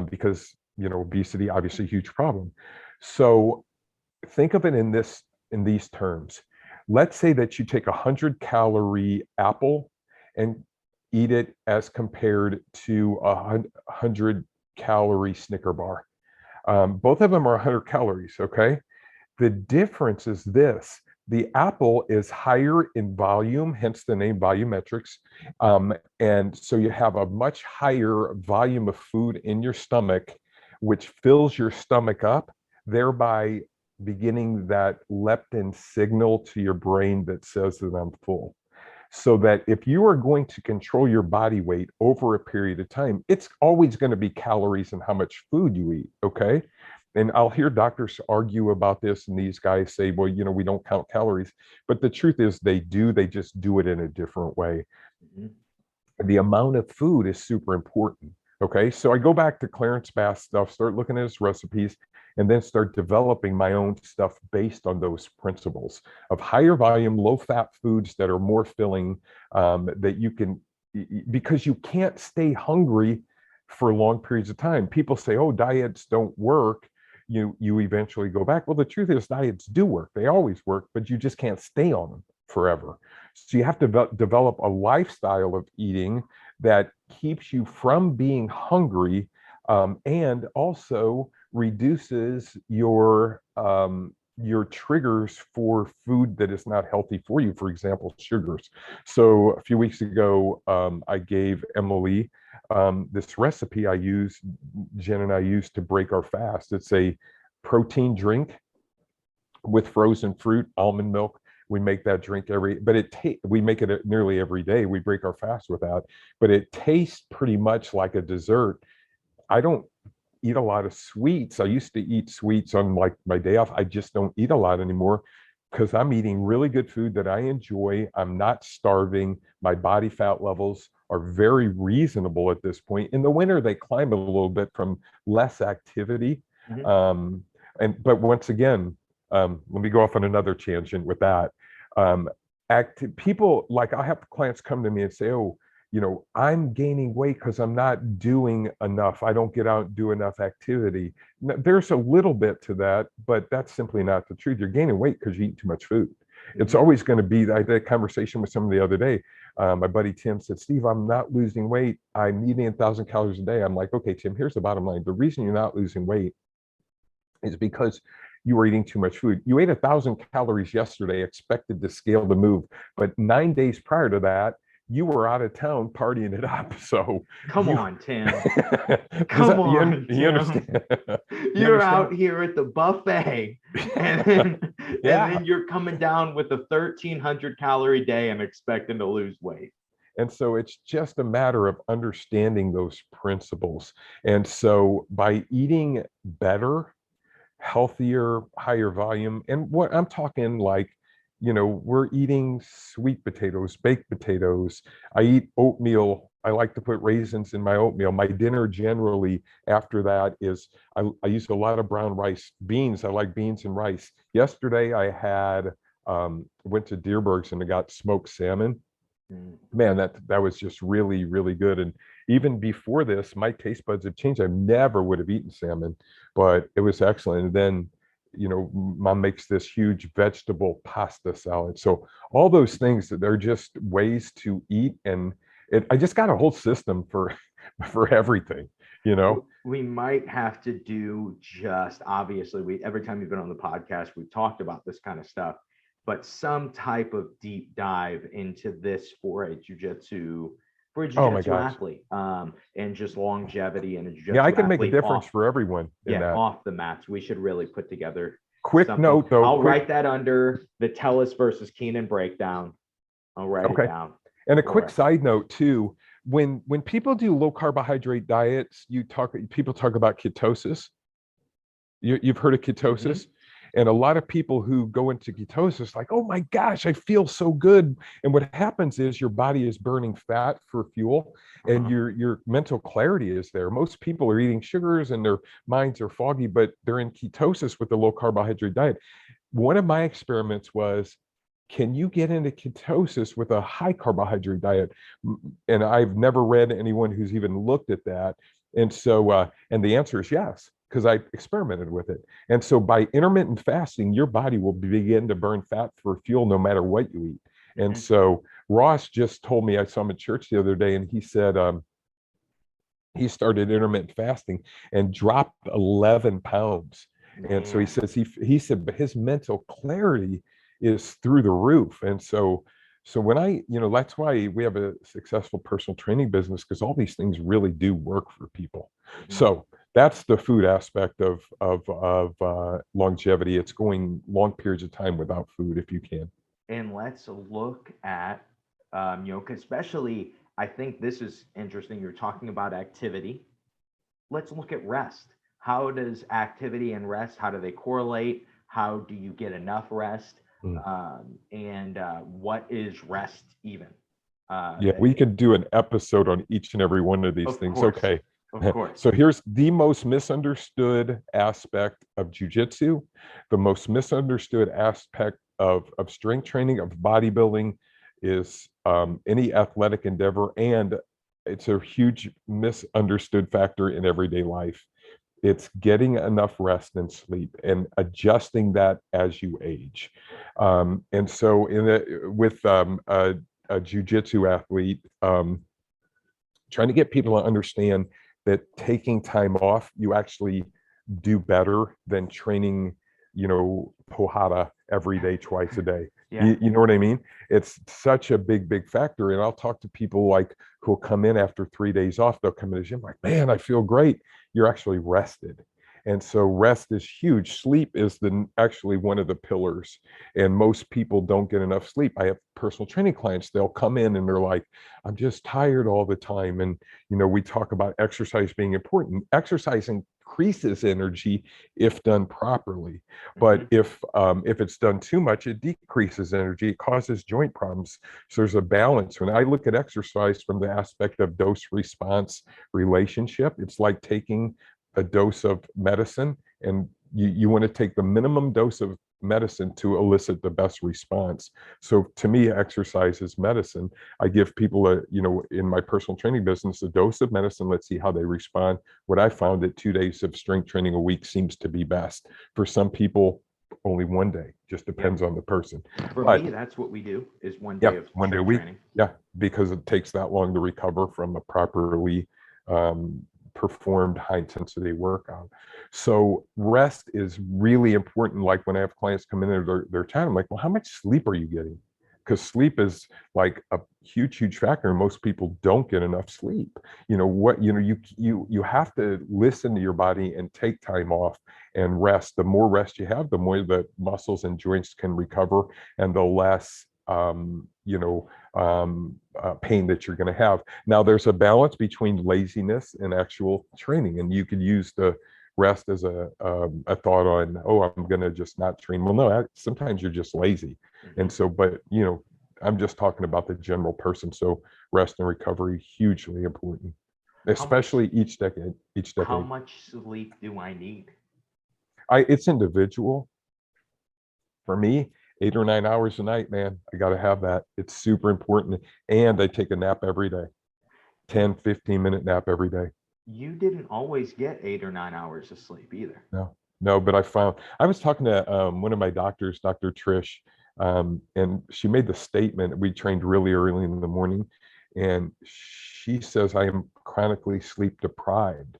because obesity, obviously a huge problem. So think of it in these terms. Let's say that you take 100-calorie apple and eat it as compared to a 100-calorie Snicker bar. Both of them are 100 calories, okay? The difference is this. The apple is higher in volume, hence the name volumetrics. And so you have a much higher volume of food in your stomach, which fills your stomach up, thereby beginning that leptin signal to your brain that says that I'm full. So that if you are going to control your body weight over a period of time, it's always going to be calories and how much food you eat, okay? And I'll hear doctors argue about this, and these guys say, well, we don't count calories. But the truth is they do, they just do it in a different way. Mm-hmm. The amount of food is super important, okay? So I go back to Clarence Bass stuff, start looking at his recipes, and then start developing my own stuff based on those principles of higher volume, low fat foods that are more filling, that you can, because you can't stay hungry for long periods of time. People say, oh, diets don't work. You eventually go back. Well, the truth is diets do work. They always work, but you just can't stay on them forever. So you have to develop a lifestyle of eating that keeps you from being hungry, and also reduces your triggers for food that is not healthy for you. For example, sugars. So a few weeks ago, I gave Emily this recipe Jen and I used to break our fast. It's a protein drink with frozen fruit, almond milk. We make that drink we make it nearly every day. We break our fast with that, but it tastes pretty much like a dessert. I don't eat a lot of sweets. I used to eat sweets on like my day off. I just don't eat a lot anymore because I'm eating really good food that I enjoy. I'm not starving. My body fat levels are very reasonable at this point. In the winter, they climb a little bit from less activity. Mm-hmm. But once again, let me go off on another tangent with that. People, like I have clients come to me and say, oh, I'm gaining weight because I'm not doing enough. I don't get out and do enough activity. There's a little bit to that, but that's simply not the truth. You're gaining weight because you eat too much food. Mm-hmm. It's always going to be, I had a conversation with someone the other day. My buddy Tim said, Steve, I'm not losing weight. I'm eating 1,000 calories a day. I'm like, okay, Tim, here's the bottom line. The reason you're not losing weight is because you were eating too much food. You ate 1,000 calories yesterday, expected the scale to move. But 9 days prior to that, you were out of town partying it up. So come on, Tim. Come on, you understand? You're out here at the buffet, and then you're coming down with a 1,300 calorie day and expecting to lose weight. And so it's just a matter of understanding those principles. And so by eating better, healthier, higher volume, and what I'm talking like, we're eating sweet potatoes, baked potatoes. I eat oatmeal. I like to put raisins in my oatmeal. My dinner generally after that is I use a lot of brown rice, beans. I like beans and rice. Yesterday I had went to Deerberg's and I got smoked salmon. Man, that was just really, really good. And even before this, my taste buds have changed. I never would have eaten salmon, but it was excellent. And then, mom makes this huge vegetable pasta salad. So all those things that they're just ways to eat. And I just got a whole system for for everything, We might have to do just, obviously, every time you've been on the podcast, we've talked about this kind of stuff, but some type of deep dive into this for a jiu-jitsu Oh my gosh. athlete, and just longevity and a jiu-jitsu Yeah, I can make a athlete difference for everyone in that. off the mats. We should really put together Quick something. note though. I'll write that under the Tellus versus Keenan breakdown. I'll write it down. And a quick side note too, when people do low carbohydrate diets, people talk about ketosis. You've heard of ketosis? And a lot of people who go into ketosis, like, oh my gosh, I feel so good. And what happens is your body is burning fat for fuel, and your mental clarity is there. Most people are eating sugars and their minds are foggy, but they're in ketosis with the low carbohydrate diet. One of my experiments was, can you get into ketosis with a high carbohydrate diet? And I've never read anyone who's even looked at that. And so, and the answer is yes, because I experimented with it. And so by intermittent fasting, your body will begin to burn fat for fuel no matter what you eat. And so Ross just told me, I saw him at church the other day, and he said he started intermittent fasting and dropped 11 pounds. And so he says, he said, but his mental clarity is through the roof. And so when that's why we have a successful personal training business, because all these things really do work for people. So that's the food aspect of longevity. It's going long periods of time without food if you can. And let's look at, especially, I think this is interesting. You're talking about activity. Let's look at rest. How does activity and rest, how do they correlate? How do you get enough rest? And what is rest even? We could do an episode on each and every one of these things. Course. Okay. Of course. So here's the most misunderstood aspect of jiu-jitsu, the most misunderstood aspect of strength training, of bodybuilding, is any athletic endeavor. And it's a huge misunderstood factor in everyday life. It's getting enough rest and sleep and adjusting that as you age. And so with a jiu-jitsu athlete, trying to get people to understand that taking time off, you actually do better than training, Pohada every day, twice a day. You know what I mean? It's such a big factor. And I'll talk to people like who'll come in after 3 days off. They'll come in the gym like, man, I feel great. You're actually rested. And so rest is huge. Sleep is actually one of the pillars. And most people don't get enough sleep. I have personal training clients. They'll come in and they're like, I'm just tired all the time. And, we talk about exercise being important. Exercise increases energy if done properly. But if it's done too much, it decreases energy. It causes joint problems. So there's a balance. When I look at exercise from the aspect of dose response relationship, it's like taking a dose of medicine, and you want to take the minimum dose of medicine to elicit the best response. So to me, exercise is medicine. I give people in my personal training business, a dose of medicine. Let's see how they respond. What I found at 2 days of strength training a week seems to be best. For some people, only 1 day. Just depends on the person. For me, that's what we do, is 1 day of 1 day a week. training. Yeah, because it takes that long to recover from a properly performed high intensity workout. So rest is really important. Like when I have clients come in and they're chatting, I'm like, well, how much sleep are you getting? Because sleep is like a huge factor, and most people don't get enough sleep. You have to listen to your body and take time off and rest. The more rest you have, the more the muscles and joints can recover, and the less pain that you're going to have. Now, there's a balance between laziness and actual training, and you could use the rest as a thought on, oh, I'm going to just not train. Well, no, sometimes you're just lazy. And so, but I'm just talking about the general person. So rest and recovery, hugely important, especially each decade. How much sleep do I need? It's individual. For me, 8 or 9 hours a night, man, I got to have that. It's super important. And I take a nap every day, 10, 15-minute nap every day. You didn't always get 8 or 9 hours of sleep either. No, but I was talking to one of my doctors, Dr. Trish, and she made the statement, we trained really early in the morning, and she says, I am chronically sleep deprived.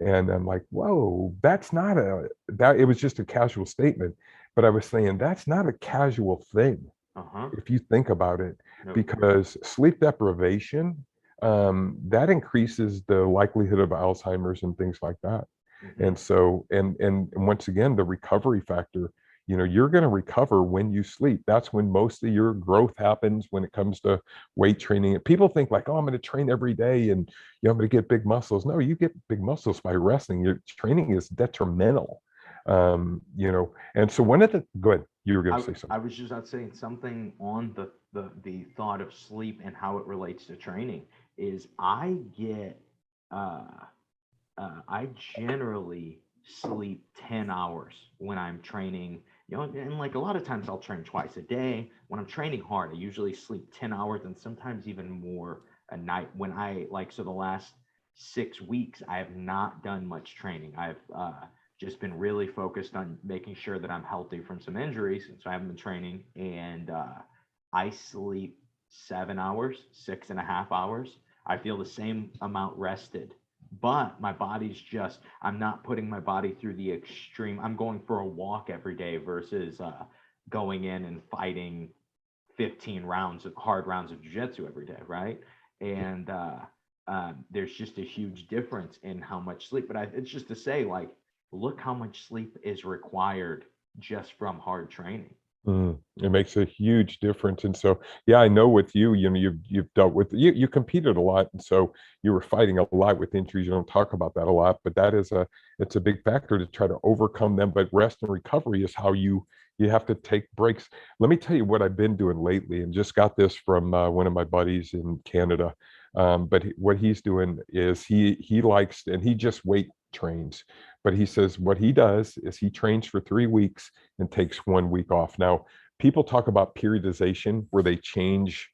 And I'm like, whoa, it was just a casual statement. But I was saying, that's not a casual thing, if you think about it, because sleep deprivation, that increases the likelihood of Alzheimer's and things like that. And so, and once again, the recovery factor, you're going to recover when you sleep. That's when most of your growth happens when it comes to weight training. People think like, oh, I'm going to train every day and I'm going to get big muscles. No, you get big muscles by resting. Your training is detrimental. And so go ahead, you were going to say something. I was just out saying something on the thought of sleep and how it relates to training is I generally sleep 10 hours when I'm training, and like a lot of times I'll train twice a day. When I'm training hard, I usually sleep 10 hours and sometimes even more a night. So the last 6 weeks, I have not done much training. I've just been really focused on making sure that I'm healthy from some injuries. And so I haven't been training, and I sleep 7 hours, 6.5 hours. I feel the same amount rested, but my body's I'm not putting my body through the extreme. I'm going for a walk every day versus going in and fighting 15 hard rounds of jiu-jitsu every day, right? And there's just a huge difference in how much sleep. But it's just to say, like, look how much sleep is required just from hard training. It makes a huge difference. And so, yeah, I know with you, you've dealt with, you competed a lot. And so you were fighting a lot with injuries. You don't talk about that a lot, but it's a big factor to try to overcome them. But rest and recovery is how you have to take breaks. Let me tell you what I've been doing lately, and just got this from one of my buddies in Canada. But what he's doing is he likes, and he just weight trains, but he says what he does is he trains for 3 weeks and takes 1 week off. Now, people talk about periodization where they change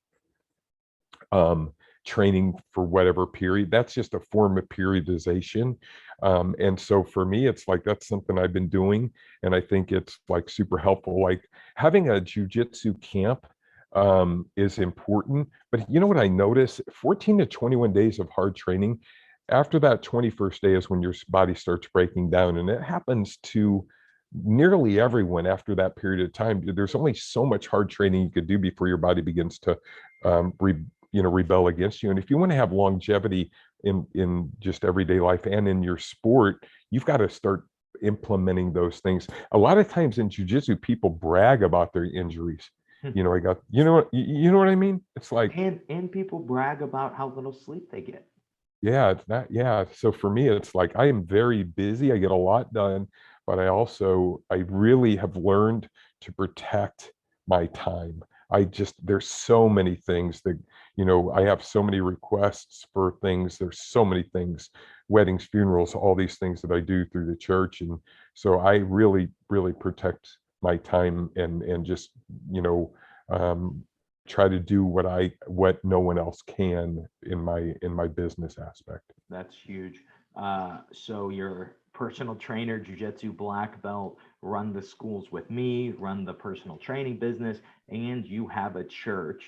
training for whatever period. That's just a form of periodization. And so for me, it's like, that's something I've been doing. And I think it's like super helpful. Like having a jiu-jitsu camp is important. But you know what I notice? 14 to 21 days of hard training, after that 21st day is when your body starts breaking down. And it happens to nearly everyone after that period of time. There's only so much hard training you could do before your body begins to rebel against you. And if you want to have longevity in just everyday life and in your sport, you've got to start implementing those things. A lot of times in jiu-jitsu, people brag about their injuries. I got, you know what I mean? It's like, and people brag about how little sleep they get. Yeah, it's that. Yeah. So for me, it's like I am very busy. I get a lot done, but I really have learned to protect my time. There's so many things that, I have so many requests for things. There's so many things, weddings, funerals, all these things that I do through the church. And so I really, really protect my time and just, try to do what no one else can in my business aspect. That's huge. So your personal trainer, jiu-jitsu black belt, run the schools with me, run the personal training business, and you have a church,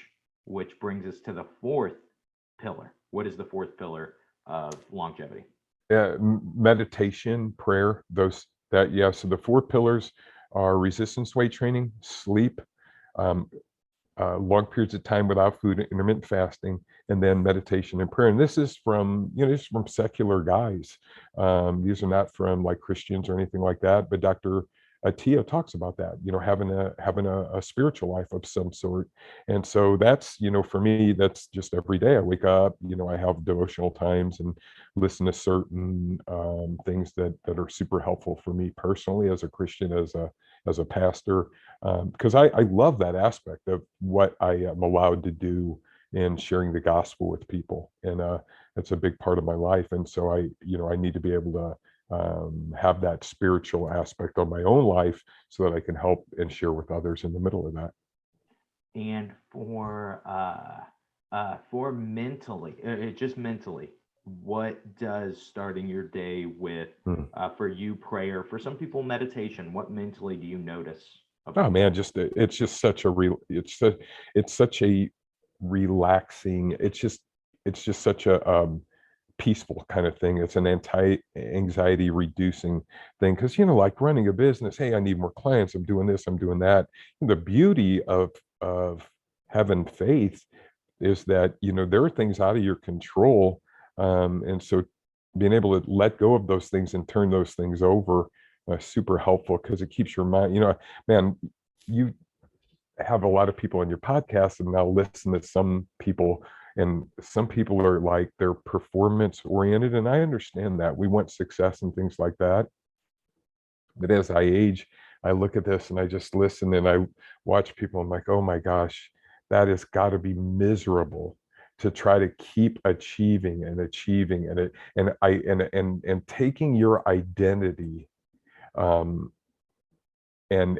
which brings us to the fourth pillar. What is the fourth pillar of longevity? Yeah, meditation, prayer, So the four pillars are resistance weight training, sleep, long periods of time without food, intermittent fasting, and then meditation and prayer. And this is from secular guys. These are not from like Christians or anything like that. But Dr. Tia talks about that, having a spiritual life of some sort. And so that's, for me, that's just every day I wake up, I have devotional times and listen to certain things that are super helpful for me personally as a Christian, as a pastor, because I love that aspect of what I am allowed to do in sharing the gospel with people. And that's a big part of my life. And so I need to be able to have that spiritual aspect of my own life so that I can help and share with others in the middle of that. And for mentally, just mentally, what does starting your day with, Hmm. for you, prayer, for some people meditation, what mentally do you notice Oh about man, that? it's just such a real it's such a relaxing, it's just such a peaceful kind of thing. It's an anxiety reducing thing, because like running a business, hey, I need more clients, I'm doing this, I'm doing that. And the beauty of having faith is that there are things out of your control, and so being able to let go of those things and turn those things over, super helpful, because it keeps your mind, man, you have a lot of people on your podcast, and now listen to some people, and some people are like, they're performance oriented, and I understand that we want success and things like that. But as I age, I look at this and I just listen and I watch people. I'm like, oh my gosh, that has got to be miserable to try to keep achieving and achieving, and taking your identity, um, and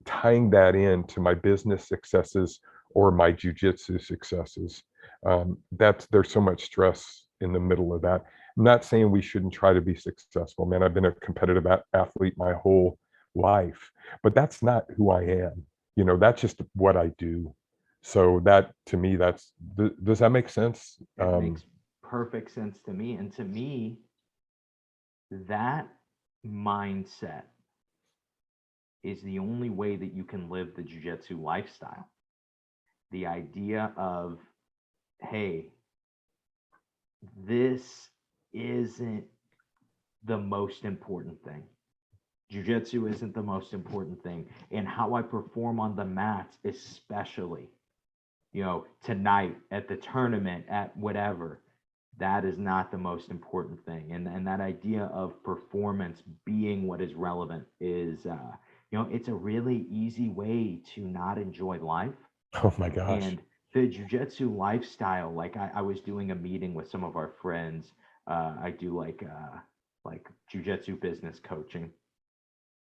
tying that in to my business successes or my jujitsu successes. There's so much stress in the middle of that. I'm not saying we shouldn't try to be successful, man. I've been a competitive athlete my whole life, but that's not who I am. That's just what I do. So that, to me, does that make sense? It makes perfect sense to me. And to me, that mindset is the only way that you can live the jiu-jitsu lifestyle. The idea of, hey, this isn't the most important thing. Jiu-jitsu isn't the most important thing. And how I perform on the mats, especially, tonight at the tournament, at whatever, that is not the most important thing. And that idea of performance being what is relevant is, it's a really easy way to not enjoy life. Oh my gosh. And the jujitsu lifestyle, like I was doing a meeting with some of our friends. I do like jujitsu business coaching,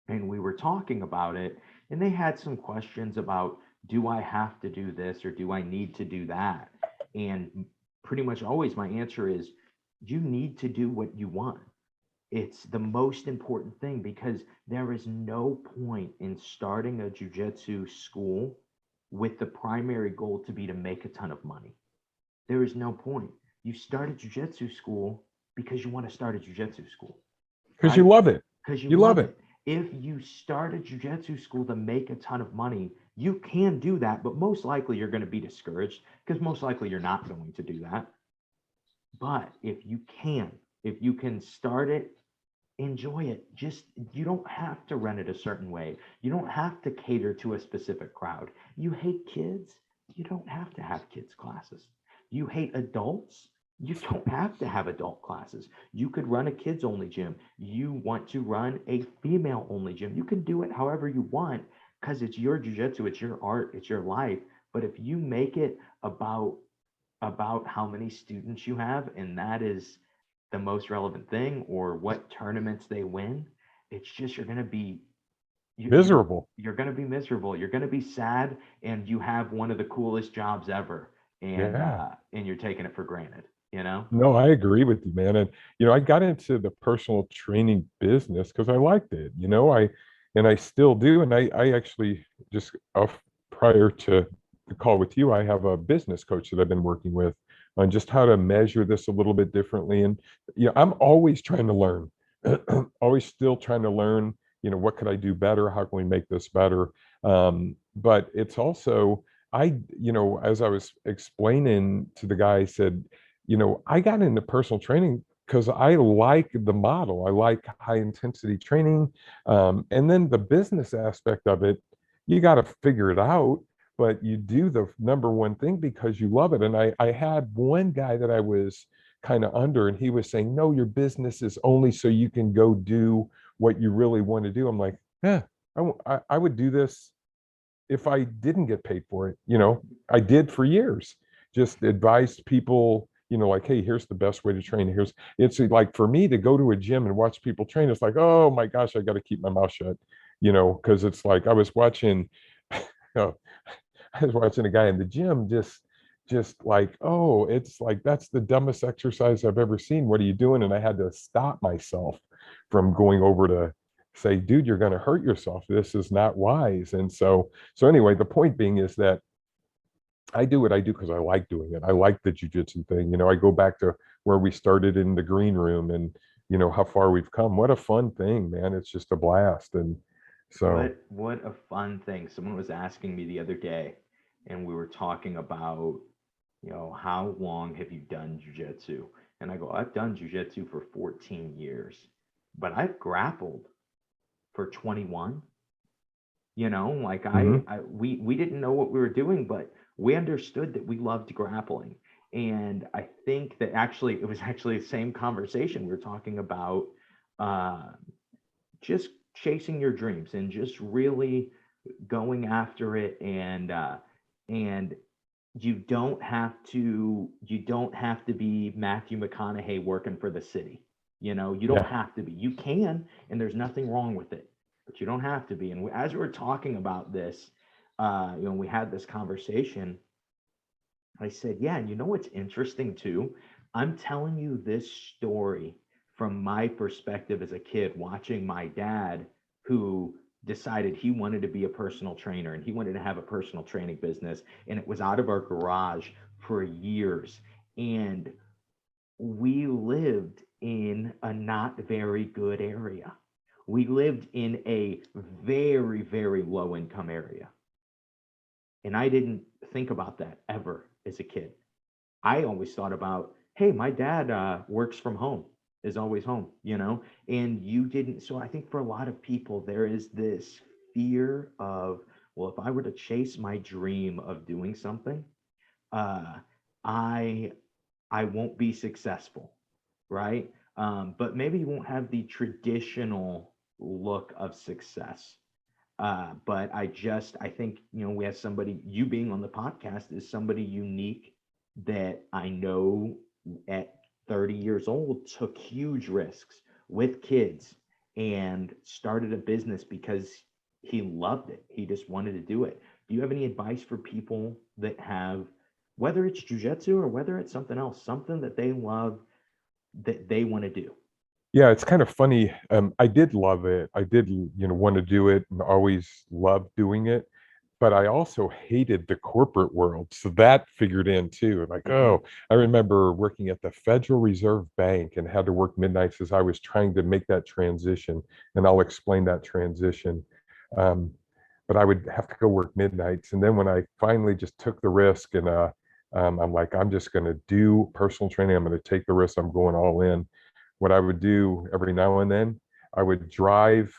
and we were talking about it, and they had some questions about, do I have to do this or do I need to do that? And pretty much always my answer is, you need to do what you want. It's the most important thing, because there is no point in starting a jujitsu school with the primary goal to be to make a ton of money. There is no point. You start a jujitsu school because you want to start a jujitsu school, Because you right? love it. Because you You love love it. it. If you start a jujitsu school to make a ton of money, you can do that, but most likely you're going to be discouraged, because most likely you're not going to do that. But if you can start it, enjoy it. Just, you don't have to run it a certain way. You don't have to cater to a specific crowd. You hate kids, you don't have to have kids classes. You hate adults, you don't have to have adult classes. You could run a kids only gym. You want to run a female only gym, you can do it however you want, because it's your jiu-jitsu, it's your art, it's your life. But if you make it about how many students you have, and that is the most relevant thing, or what tournaments they win, it's just, you're going to be, Miserable. you're going to be miserable, you're going to be sad, and you have one of the coolest jobs ever, Yeah. and you're taking it for granted. No, I agree with you, man. And I got into the personal training business because I liked it. I still do. And I actually just prior to the call with you, I have a business coach that I've been working with on just how to measure this a little bit differently. And I'm always trying to learn, always still trying to learn. What could I do better? How can we make this better? But it's also, as I was explaining to the guy, I said, I got into personal training because I like the model. I like high intensity training. And then the business aspect of it, you got to figure it out, but you do the number one thing because you love it. And I had one guy that I was kind of under, and he was saying, no, your business is only so you can go do what you really want to do. I'm like, yeah, I would do this if I didn't get paid for it. I did for years, just advised people, like, hey, here's the best way to train. It's like for me to go to a gym and watch people train, it's like, oh my gosh, I got to keep my mouth shut, because it's like I was watching, oh, I was watching a guy in the gym just like, oh, it's like, that's the dumbest exercise I've ever seen. What are you doing? And I had to stop myself from going over to say, dude, you're going to hurt yourself. This is not wise. And so anyway, the point being is that I do what I do because I like doing it. I like the jujitsu thing. I go back to where we started in the green room, and how far we've come. What a fun thing, man. It's just a blast. And so What a fun thing. Someone was asking me the other day, and we were talking about, how long have you done jujitsu? And I go, I've done jujitsu for 14 years, but I've grappled for 21. Like mhm. we didn't know what we were doing, but we understood that we loved grappling. And I think that actually it was actually the same conversation. We were talking about uh, just chasing your dreams and just really going after it, and you don't have to be Matthew McConaughey working for the city. You don't Yeah. have to be. You can, and there's nothing wrong with it, but you don't have to be. And as we were talking about this, we had this conversation. I said, yeah, and you know what's interesting too? I'm telling you this story from my perspective as a kid, watching my dad, who decided he wanted to be a personal trainer and he wanted to have a personal training business. And it was out of our garage for years. And we lived in a not very good area. We lived in a very, very low income area. And I didn't think about that ever as a kid. I always thought about, hey, my dad works from home, is always home, and you didn't. So I think for a lot of people, there is this fear of, well, if I were to chase my dream of doing something, uh, I I won't be successful, right? But maybe you won't have the traditional look of success. But I think, we have somebody, you being on the podcast is somebody unique that I know at 30 years old took huge risks with kids and started a business because he loved it. He just wanted to do it. Do you have any advice for people that have, whether it's jujitsu or whether it's something else, something that they love that they want to do? Yeah, it's kind of funny. I did love it. I did, want to do it and always loved doing it. But I also hated the corporate world. So that figured in too. Like, Hmm. oh, I remember working at the Federal Reserve Bank and had to work midnights as I was trying to make that transition. And I'll explain that transition. Um, but I would have to go work midnights. And then when I finally just took the risk, and I'm like, I'm just going to do personal training. I'm going to take the risk. I'm going all in. What I would do every now and then, I would drive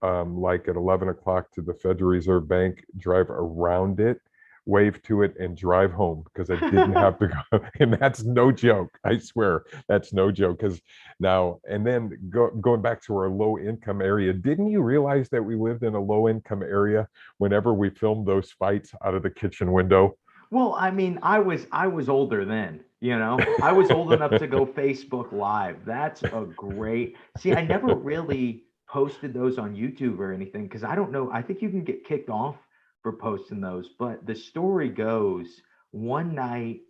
like at 11 o'clock to the Federal Reserve Bank, drive around it, wave to it, and drive home because I didn't have to go. And that's no joke. I swear that's no joke. Because now, and then going back to our low income area, didn't you realize that we lived in a low income area whenever we filmed those fights out of the kitchen window? Well, I mean, I was older then, I was old enough to go Facebook Live. That's a great. See, I never really posted those on YouTube or anything because I don't know. I think you can get kicked off for posting those. But the story goes, one night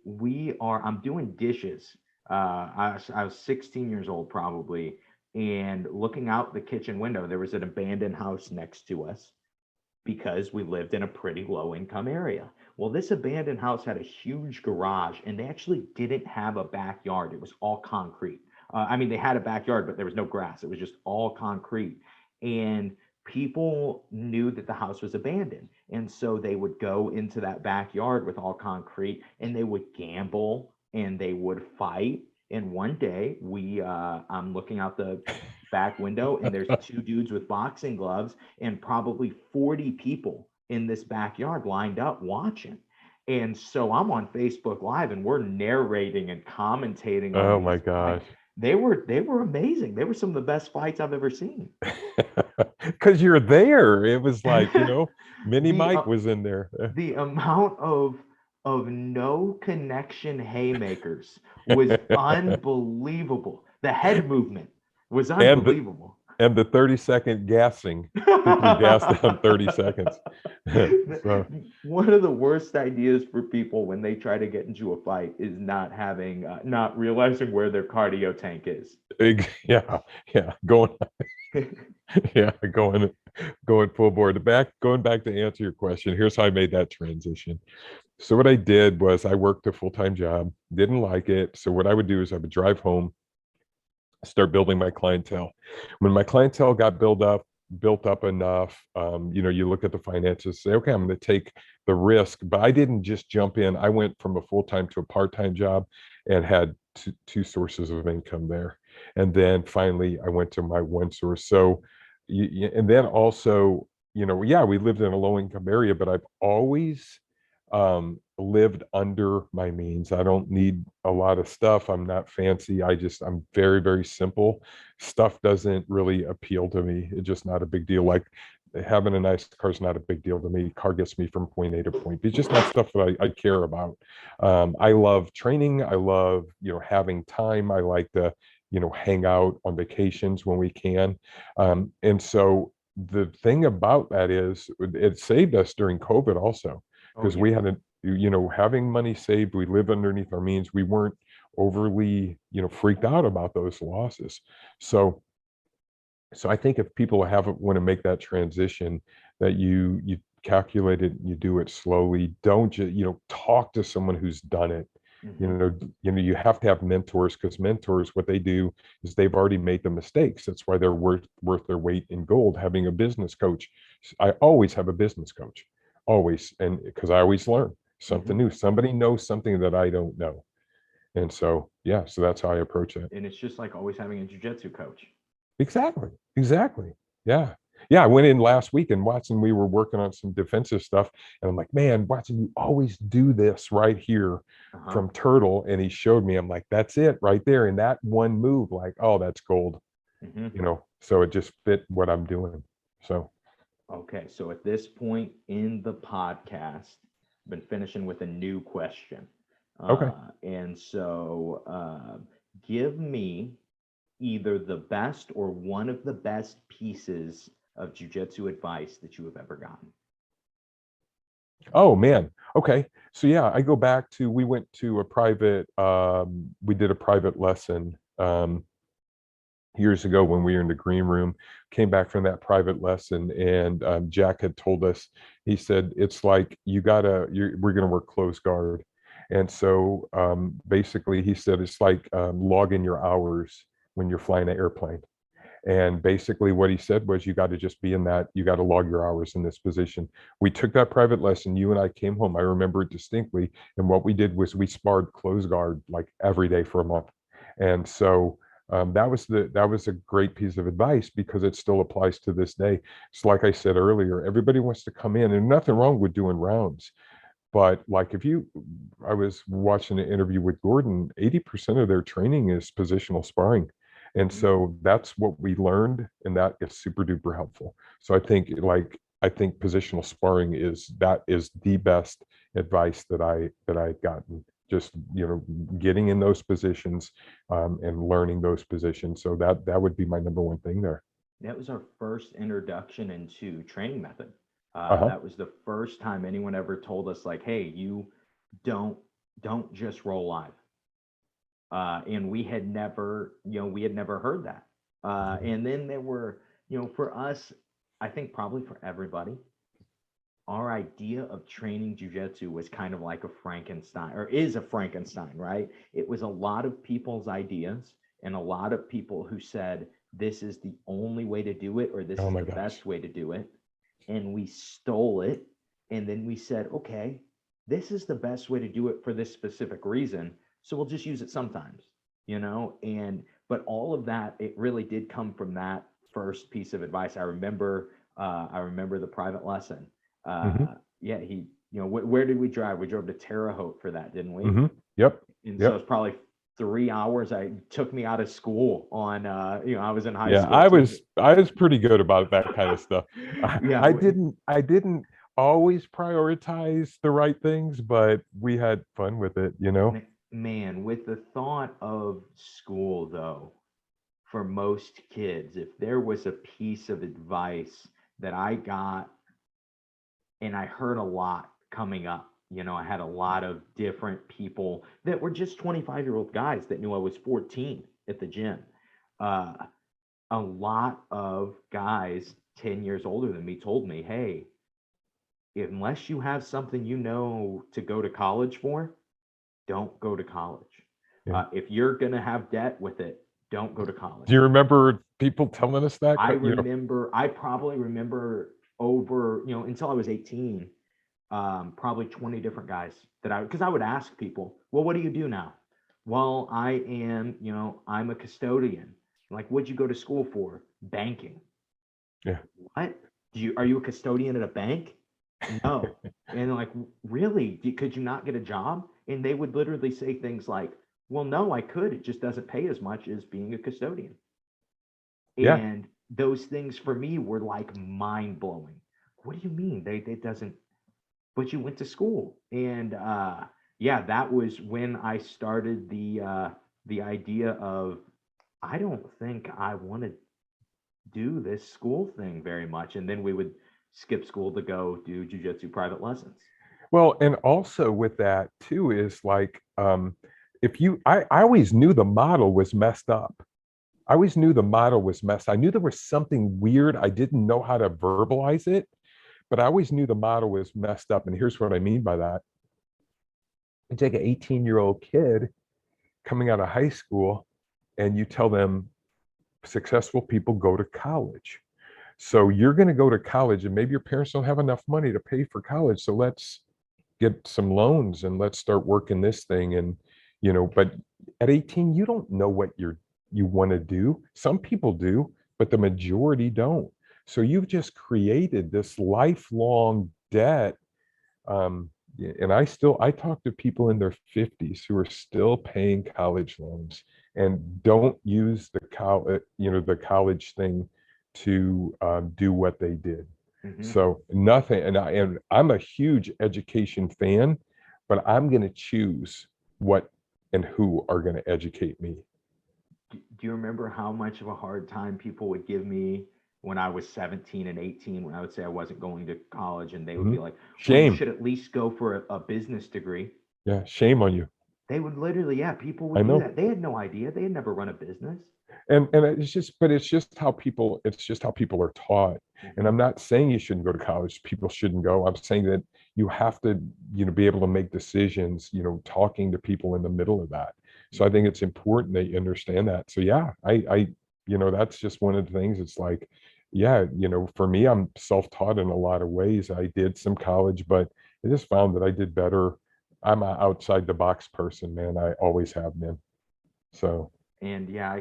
I'm doing dishes. I was 16 years old probably, and looking out the kitchen window, there was an abandoned house next to us because we lived in a pretty low income area. Well, this abandoned house had a huge garage and they actually didn't have a backyard. It was all concrete. I mean, they had a backyard, but there was no grass. It was just all concrete. And people knew that the house was abandoned. And so they would go into that backyard with all concrete and they would gamble and they would fight And one day I'm looking out the back window, and there's two dudes with boxing gloves and probably 40 people in this backyard lined up watching. And so I'm on Facebook Live, and we're narrating and commentating on Oh these my fights. gosh. They were amazing. They were some of the best fights I've ever seen. Because you're there. It was like, Mini the Mike was in there. the amount of no connection haymakers was unbelievable. The head movement was and the unbelievable. and the 30-second gassing. People gas down 30 seconds. So One of the worst ideas for people when they try to get into a fight is not realizing where their cardio tank is. yeah, going going full board. Going back to answer your question, here's how I made that transition. So what I did was I worked a full-time job, didn't like it. So what I would do is I would drive home, start building my clientele. When my clientele got built up enough, you look at the finances, say, okay, I'm going to take the risk. But I didn't just jump in. I went from a full-time to a part-time job and had two sources of income there. And then finally, I went to my one source. So, and then also, yeah, we lived in a low-income area, but I've always lived under my means. I don't need a lot of stuff. I'm not fancy. I'm very, very simple. Stuff doesn't really appeal to me. It's just not a big deal. Like having a nice car is not a big deal to me. Car gets me from point A to point B. It's just not stuff that I care about. I love training. I love, having time. I like to, hang out on vacations when we can. And so the thing about that is it saved us during COVID also, Oh because yeah. we had having money saved, we live underneath our means. We weren't overly, freaked out about those losses. So I think if people want to make that transition, that you calculate it, you do it slowly. Don't just, talk to someone who's done it. You have to have mentors, because mentors, what they do is they've already made the mistakes. That's why they're worth their weight in gold. Having a business coach, I always have a business coach, always, and because I always learn something new. Somebody knows something that I don't know, and so yeah, so that's how I approach it. And it's just like always having a jiu-jitsu coach. Exactly. Yeah. Yeah. I went in last week, and Watson, we were working on some defensive stuff. And I'm like, man, Watson, you always do this right here from Turtle. And he showed me, I'm like, that's it right there. And that one move, like, oh, that's gold. So it just fit what I'm doing. So. Okay. So at this point in the podcast, I've been finishing with a new question. Okay. And so give me either the best or one of the best pieces of jiu-jitsu advice that you have ever gotten. Oh man. Okay. So yeah, I go back to, we went to we did a private lesson years ago when we were in the green room, came back from that private lesson, and Jack had told us, he said, it's like we're going to work close guard. And so basically he said, it's like logging your hours when you're flying an airplane. And basically what he said was, you got to just be in that, you got to log your hours in this position. We took that private lesson. You and I came home. I remember it distinctly. And what we did was we sparred close guard like every day for a month. And so that was a great piece of advice, because it still applies to this day. It's like I said earlier, everybody wants to come in, and nothing wrong with doing rounds. But like I was watching an interview with Gordon, 80% of their training is positional sparring. And so that's what we learned, and that is super duper helpful. So I think positional sparring is the best advice that I've gotten. Just, getting in those positions and learning those positions. So that would be my number one thing there. That was our first introduction into training method. Uh-huh. That was the first time anyone ever told us, like, hey, you don't just roll live. And we had never heard that. And then there were, for us, I think probably for everybody, our idea of training jujitsu was kind of like a Frankenstein, or is a Frankenstein, right? It was a lot of people's ideas, and a lot of people who said, this is the only way to do it, or this is the best way to do it. And we stole it. And then we said, okay, this is the best way to do it for this specific reason. So we'll just use it sometimes. But all of that, it really did come from that first piece of advice. I remember the private lesson. Hmm. Yeah, where did we drive? We drove to Terre Haute for that, didn't we? Hmm. Yep. And so Yep. it's probably 3 hours. I took me out of school on, I was in high Yeah, school too. I was pretty good about that kind of stuff. Yeah, I didn't always prioritize the right things, but we had fun with it, you know? man, with the thought of school though, for most kids, if there was a piece of advice that I got and I heard a lot coming up, I had a lot of different people that were just 25-year-old guys that knew I was 14 at the gym. Uh, a lot of guys 10 years older than me told me, hey, unless you have something to go to college for, don't go to college. Yeah. If you're going to have debt with it, don't go to Do you college. remember people telling us that? I probably remember over, until I was 18, probably 20 different guys because I would ask people, well, what do you do now? Well, I'm a custodian. Like, what'd you go to school for? Banking. Yeah. What? Are you a custodian at a bank? No. And like, really? Could you not get a job? And they would literally say things like, well, no, I could. It just doesn't pay as much as being a custodian. Yeah. And those things for me were like mind blowing. What do you mean? It doesn't, but you went to school. And yeah, that was when I started the idea of, I don't think I want to do this school thing very much. And then we would skip school to go do jujitsu private lessons. Well, and also with that too is like, if you, I always knew the model was messed up. I always knew the model was messed. I knew there was something weird. I didn't know how to verbalize it, but I always knew the model was messed up. And here's what I mean by that. You take an 18-year-old kid coming out of high school and you tell them successful people go to college. So you're going to go to college and maybe your parents don't have enough money to pay for college. So let's get some loans and let's start working this thing. And, but at 18, you don't know what you want to do. Some people do, but the majority don't. So you've just created this lifelong debt. And I talk to people in their 50s who are still paying college loans and don't use the college thing to do what they did. Mm-hmm. So nothing, and I'm a huge education fan, but I'm going to choose what and who are going to educate me. Do you remember how much of a hard time people would give me when I was 17 and 18 when I would say I wasn't going to college, and they would be like, well, you Shame. should at least go for a business degree. Yeah, shame on you. They would literally, yeah, people I would do know. that. They had no idea. They had never run a business. And it's just how people are taught. And I'm not saying you shouldn't go to college, people shouldn't go. I'm saying that you have to, be able to make decisions, talking to people in the middle of that. So I think it's important that you understand that. So yeah, I that's just one of the things. It's like, yeah, for me, I'm self-taught in a lot of ways. I did some college, but I just found that I did better. I'm an outside the box person, man. I always have been. So And yeah, I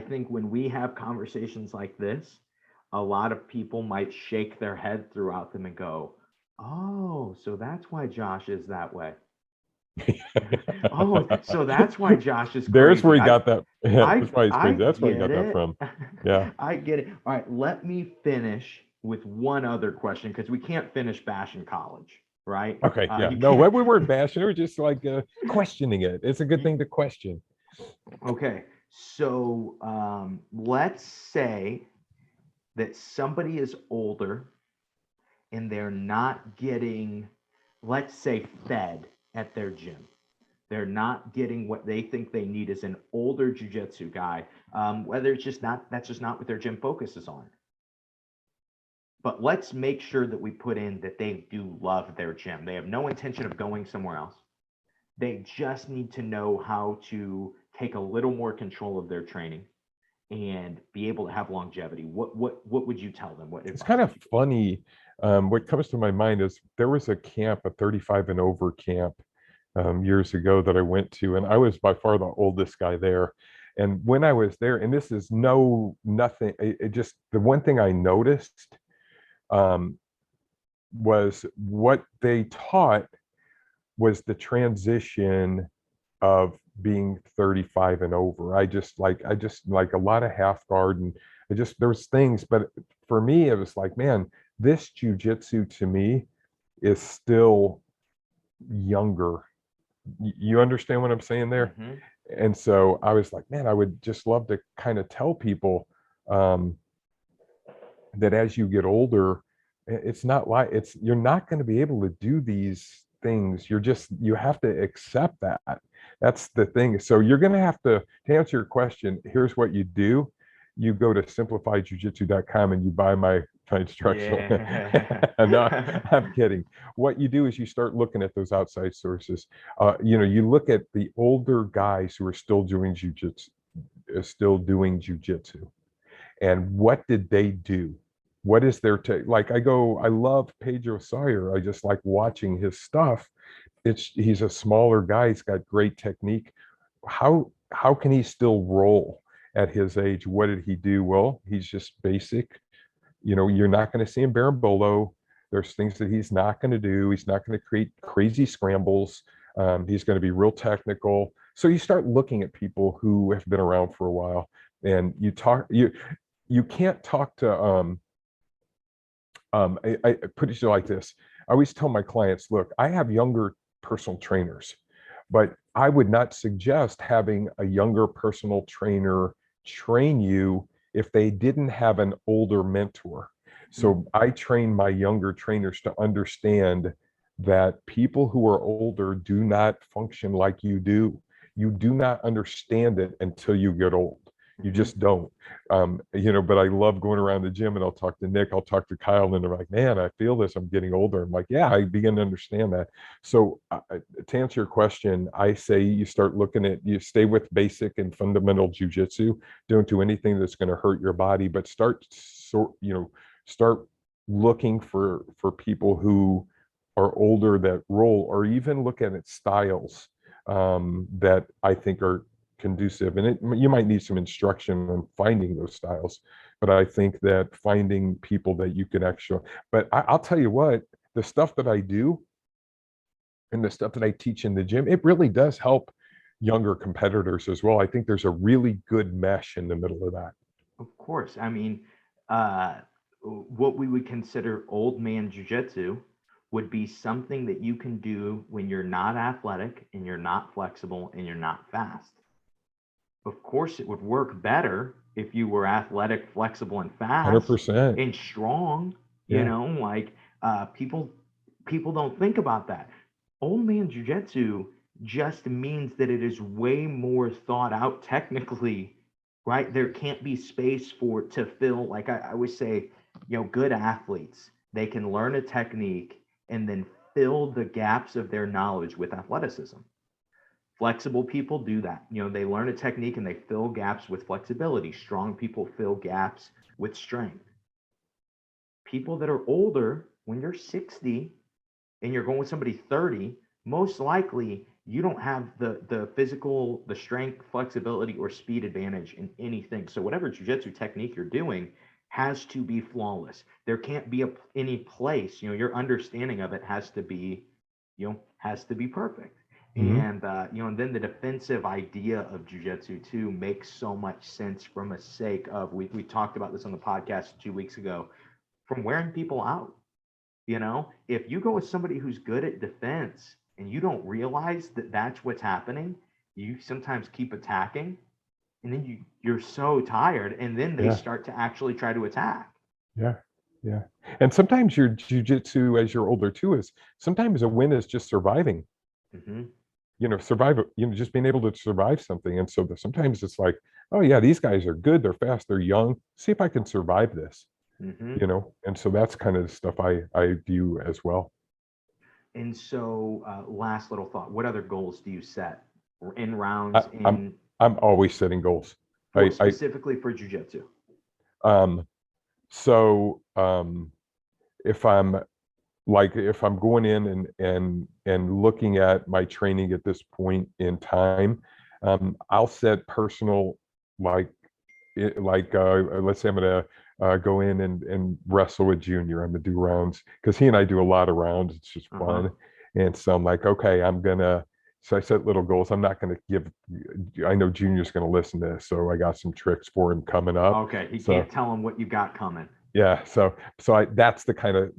think when we have conversations like this, a lot of people might shake their head throughout them and go, oh, so that's why Josh is that way. Oh, so that's why Josh is there's crazy. where he got that. Yeah, that's why he's I crazy. That's where he get got that it. from. Yeah. I get it. All right, let me finish with one other question because we can't finish bashing college, right? Okay. Yeah. You No, can't. we weren't bashing. We were just like questioning it. It's a good thing to question. Okay, so let's say that somebody is older and they're not getting, let's say, fed at their gym. They're not getting what they think they need as an older jujitsu guy, whether it's just not, that's just not what their gym focuses on. But let's make sure that we put in that they do love their gym. They have no intention of going somewhere else. They just need to know how to take a little more control of their training and be able to have longevity. What would you tell them? It's kind of funny. What comes to my mind is there was a camp, a 35 and over camp years ago that I went to, and I was by far the oldest guy there. And when I was there, and this is nothing, it just, the one thing I noticed um, was what they taught was the transition of being 35 and over. I just like a lot of half guard, and there's things, but for me, it was like, man, this jujitsu to me is still younger. You understand what I'm saying there? Mm-hmm. And so I was like, man, I would just love to kind of tell people um, that as you get older, it's not like you're not going to be able to do these things. You have to accept that. That's the thing. So you're going to have to answer your question. Here's what you do. You go to simplifiedjujitsu.com and you buy my instructional. Yeah. No, I'm kidding. What you do is you start looking at those outside sources. You look at the older guys who are still doing jujitsu, and what did they do? What is their take? Like I love Pedro Sawyer. I just like watching his stuff. He's a smaller guy. He's got great technique. How can he still roll at his age? What did he do? Well, he's just basic. You're not going to see him berimbolo. There's things that he's not going to do. He's not going to create crazy scrambles. He's going to be real technical. So you start looking at people who have been around for a while, and you can't talk to I put it like this. I always tell my clients, look, I have younger personal trainers, but I would not suggest having a younger personal trainer train you if they didn't have an older mentor. So I train my younger trainers to understand that people who are older do not function like you do. You do not understand it until you get old. You just don't. But I love going around the gym, and I'll talk to Nick, I'll talk to Kyle, and they're like, man, I feel this, I'm getting older. I'm like, yeah, I begin to understand that. So to answer your question, I say you stay with basic and fundamental jujitsu. Don't do anything that's going to hurt your body, but start looking for people who are older that roll, or even look at its styles that I think are conducive. And you might need some instruction on finding those styles, but I think that finding people that you can actually, but I'll tell you what, the stuff that I do and the stuff that I teach in the gym, it really does help younger competitors as well. I think there's a really good mesh in the middle of that. Of course. I mean, what we would consider old man jujitsu would be something that you can do when you're not athletic and you're not flexible and you're not fast. Of course, it would work better if you were athletic, flexible, and fast 100%. and strong. Yeah. People don't think about that. Old man jujitsu just means that it is way more thought out technically, right? There can't be space to fill. Like I always say, good athletes, they can learn a technique and then fill the gaps of their knowledge with athleticism. Flexible people do that. They learn a technique and they fill gaps with flexibility. Strong people fill gaps with strength. People that are older, when you're 60 and you're going with somebody 30, most likely you don't have the physical, the strength, flexibility, or speed advantage in anything. So whatever jiu-jitsu technique you're doing has to be flawless. There can't be any place, your understanding of it has to be perfect. And and then the defensive idea of jiu-jitsu too makes so much sense from a sake of we talked about this on the podcast 2 weeks ago, from wearing people out. If you go with somebody who's good at defense and you don't realize that that's what's happening, you sometimes keep attacking, and then you're so tired, and then they start to actually try to attack. Yeah. And sometimes your jiu-jitsu as you're older too is sometimes a win is just surviving. Survive, just being able to survive something. And so sometimes it's like, oh yeah, these guys are good, they're fast, they're young, see if I can survive this. And so that's kind of the stuff I view as well. And so last little thought, what other goals do you set in rounds? I'm always setting goals specifically for jiu-jitsu. So if I'm like if I'm going in and looking at my training at this point in time, I'll set personal, like let's say I'm gonna go in and wrestle with Junior. I'm gonna do rounds because he and I do a lot of rounds. It's just fun, and so I'm like, okay, I'm gonna. So I set little goals. I'm not gonna give. I know Junior's gonna listen to this, so I got some tricks for him coming up. Okay, he can't tell him what you got coming. Yeah, so that's the kind of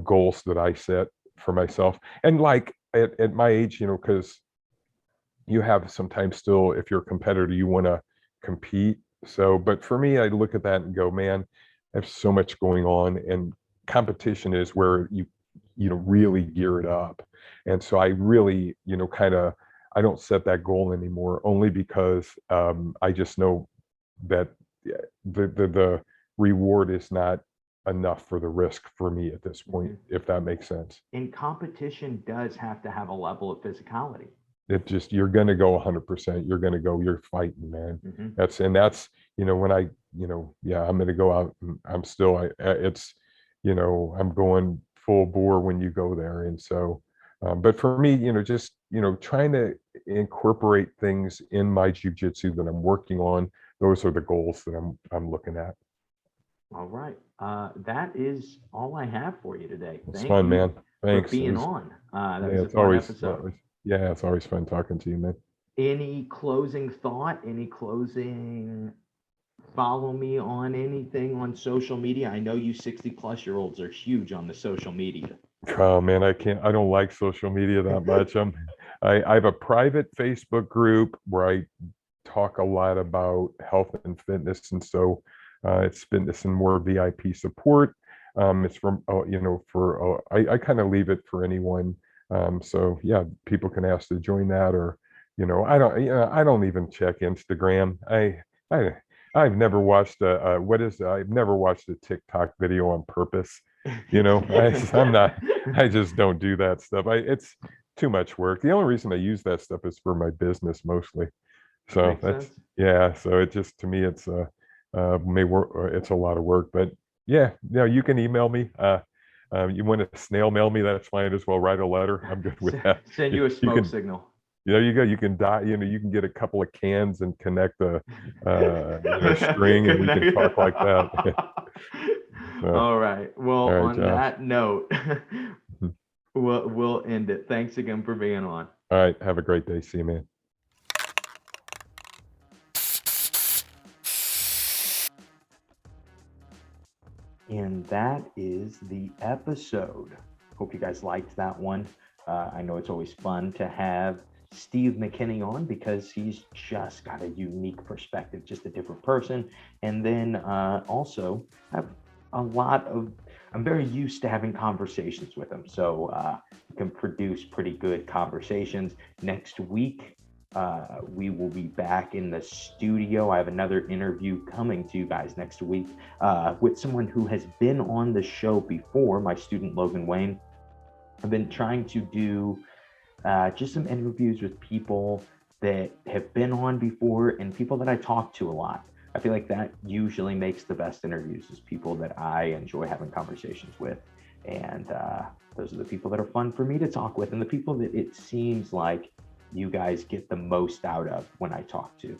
goals that I set for myself, and like at my age, because you have sometimes still, if you're a competitor, you want to compete. So, but for me, I look at that and go, man, I have so much going on, and competition is where you really gear it up. And so I really, kind of, I don't set that goal anymore, only because I just know that the reward is not enough for the risk for me at this point, if that makes sense. And competition does have to have a level of physicality. It just, you're going to go 100%. You're going to go, you're fighting, man. That's when I, yeah, I'm going to go out and I'm still, it's, I'm going full bore when you go there. And so, but for me, just, trying to incorporate things in my jiu-jitsu that I'm working on, those are the goals that I'm looking at. All right. That is all I have for you today. It's fun, man. Thanks for being on. That was a it's fun always episode. Yeah, it's always fun talking to you, man. Any closing thought? Any closing? Follow me on anything on social media? I know you 60-plus-year-olds are huge on the social media. Oh man, I don't like social media that much. I have a private Facebook group where I talk a lot about health and fitness, and so it's fitness and more VIP support. It's from I kind of leave it for anyone. So yeah, people can ask to join that, or I don't even check Instagram. I've never watched I've never watched a TikTok video on purpose. I just don't do that stuff. It's too much work. The only reason I use that stuff is for my business mostly. So so it just, to me, it's may work, it's a lot of work, but yeah, you can email me. You want to snail mail me, that's fine as well. Write a letter. I'm good with that. Send you a smoke signal. There you go. You can you can get a couple of cans and connect a string, and we can talk like that. So, all right. Well, all right, on Josh. That note, we'll end it. Thanks again for being on. All right. Have a great day. See you, man. And that is the episode. Hope you guys liked that one. I know it's always fun to have Steve McKinney on because he's just got a unique perspective, just a different person. And then also have I'm very used to having conversations with him. So we can produce pretty good conversations. Next week, we will be back in the studio. I have another interview coming to you guys next week with someone who has been on the show before, my student Logan Wayne. I've been trying to do just some interviews with people that have been on before and people that I talk to a lot. I feel like that usually makes the best interviews, is people that I enjoy having conversations with. And those are the people that are fun for me to talk with, and the people that it seems like you guys get the most out of when I talk to.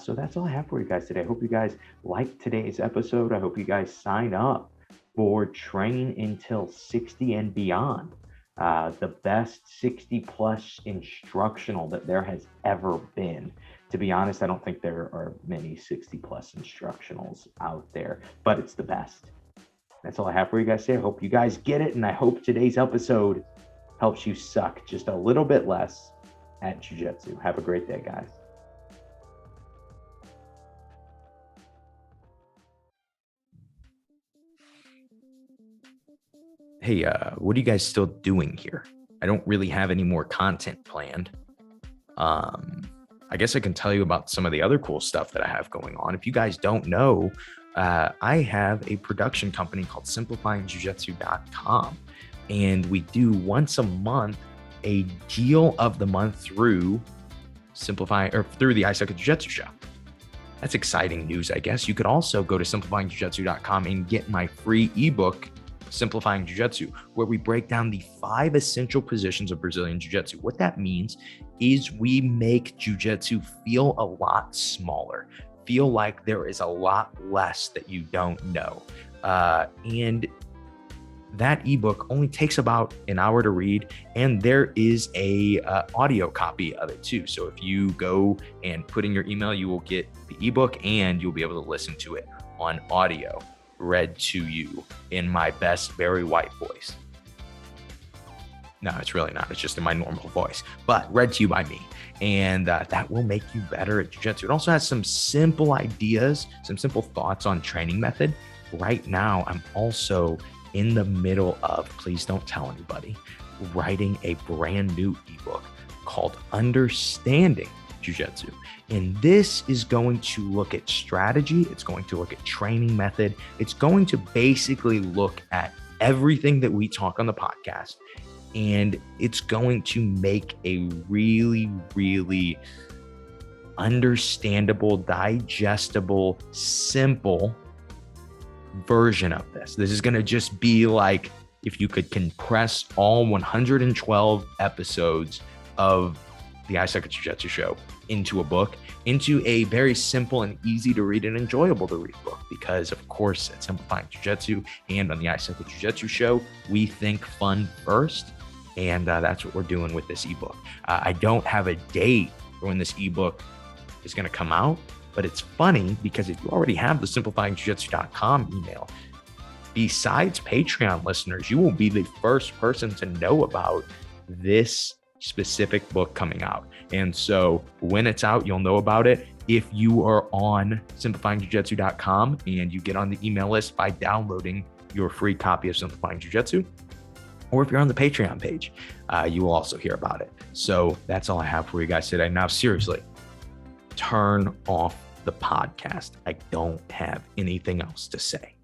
So that's all I have for you guys today. I hope you guys liked today's episode. I hope you guys sign up for Train Until 60 and Beyond, the best 60-plus instructional that there has ever been. To be honest, I don't think there are many 60-plus instructionals out there, but it's the best. That's all I have for you guys today. I hope you guys get it, and I hope today's episode helps you suck just a little bit less at jiu-jitsu. Have a great day, guys. Hey, what are you guys still doing here? I don't really have any more content planned. I guess I can tell you about some of the other cool stuff that I have going on. If you guys don't know, I have a production company called simplifyingjujitsu.com, and we do once a month a deal of the month through through the I Suck at Jiu-Jitsu show. That's exciting news, I guess. You could also go to simplifyingjujitsu.com and get my free ebook Simplifying Jiu-Jitsu, where we break down the 5 essential positions of Brazilian Jiu-Jitsu. What that means is we make Jiu-Jitsu feel a lot smaller, feel like there is a lot less that you don't know. And that ebook only takes about an hour to read, and there is a audio copy of it too. So if you go and put in your email, you will get the ebook and you'll be able to listen to it on audio, read to you in my best Barry White voice. No, it's really not. It's just in my normal voice, but read to you by me. And that will make you better at Jiu-Jitsu. It also has some simple ideas, some simple thoughts on training method. Right now, I'm also in the middle of, please don't tell anybody, writing a brand new ebook called Understanding Jiu-Jitsu. And this is going to look at strategy. It's going to look at training method. It's going to basically look at everything that we talk on the podcast. And it's going to make a really, really understandable, digestible, simple version of this. This is going to just be like if you could compress all 112 episodes of the I Suck at Jiu-Jitsu show into a book, into a very simple and easy to read and enjoyable to read book. Because of course, at Simplifying Jiu-Jitsu and on the I Suck at Jiu-Jitsu show, we think fun first. And that's what we're doing with this ebook. I don't have a date for when this ebook is going to come out, but it's funny because if you already have the simplifyingjujitsu.com email, besides Patreon listeners, you will be the first person to know about this specific book coming out. And so when it's out, you'll know about it. If you are on simplifyingjujitsu.com and you get on the email list by downloading your free copy of Simplifying Jiu-Jitsu, or if you're on the Patreon page, you will also hear about it. So that's all I have for you guys today. Now, seriously, turn off the podcast. I don't have anything else to say.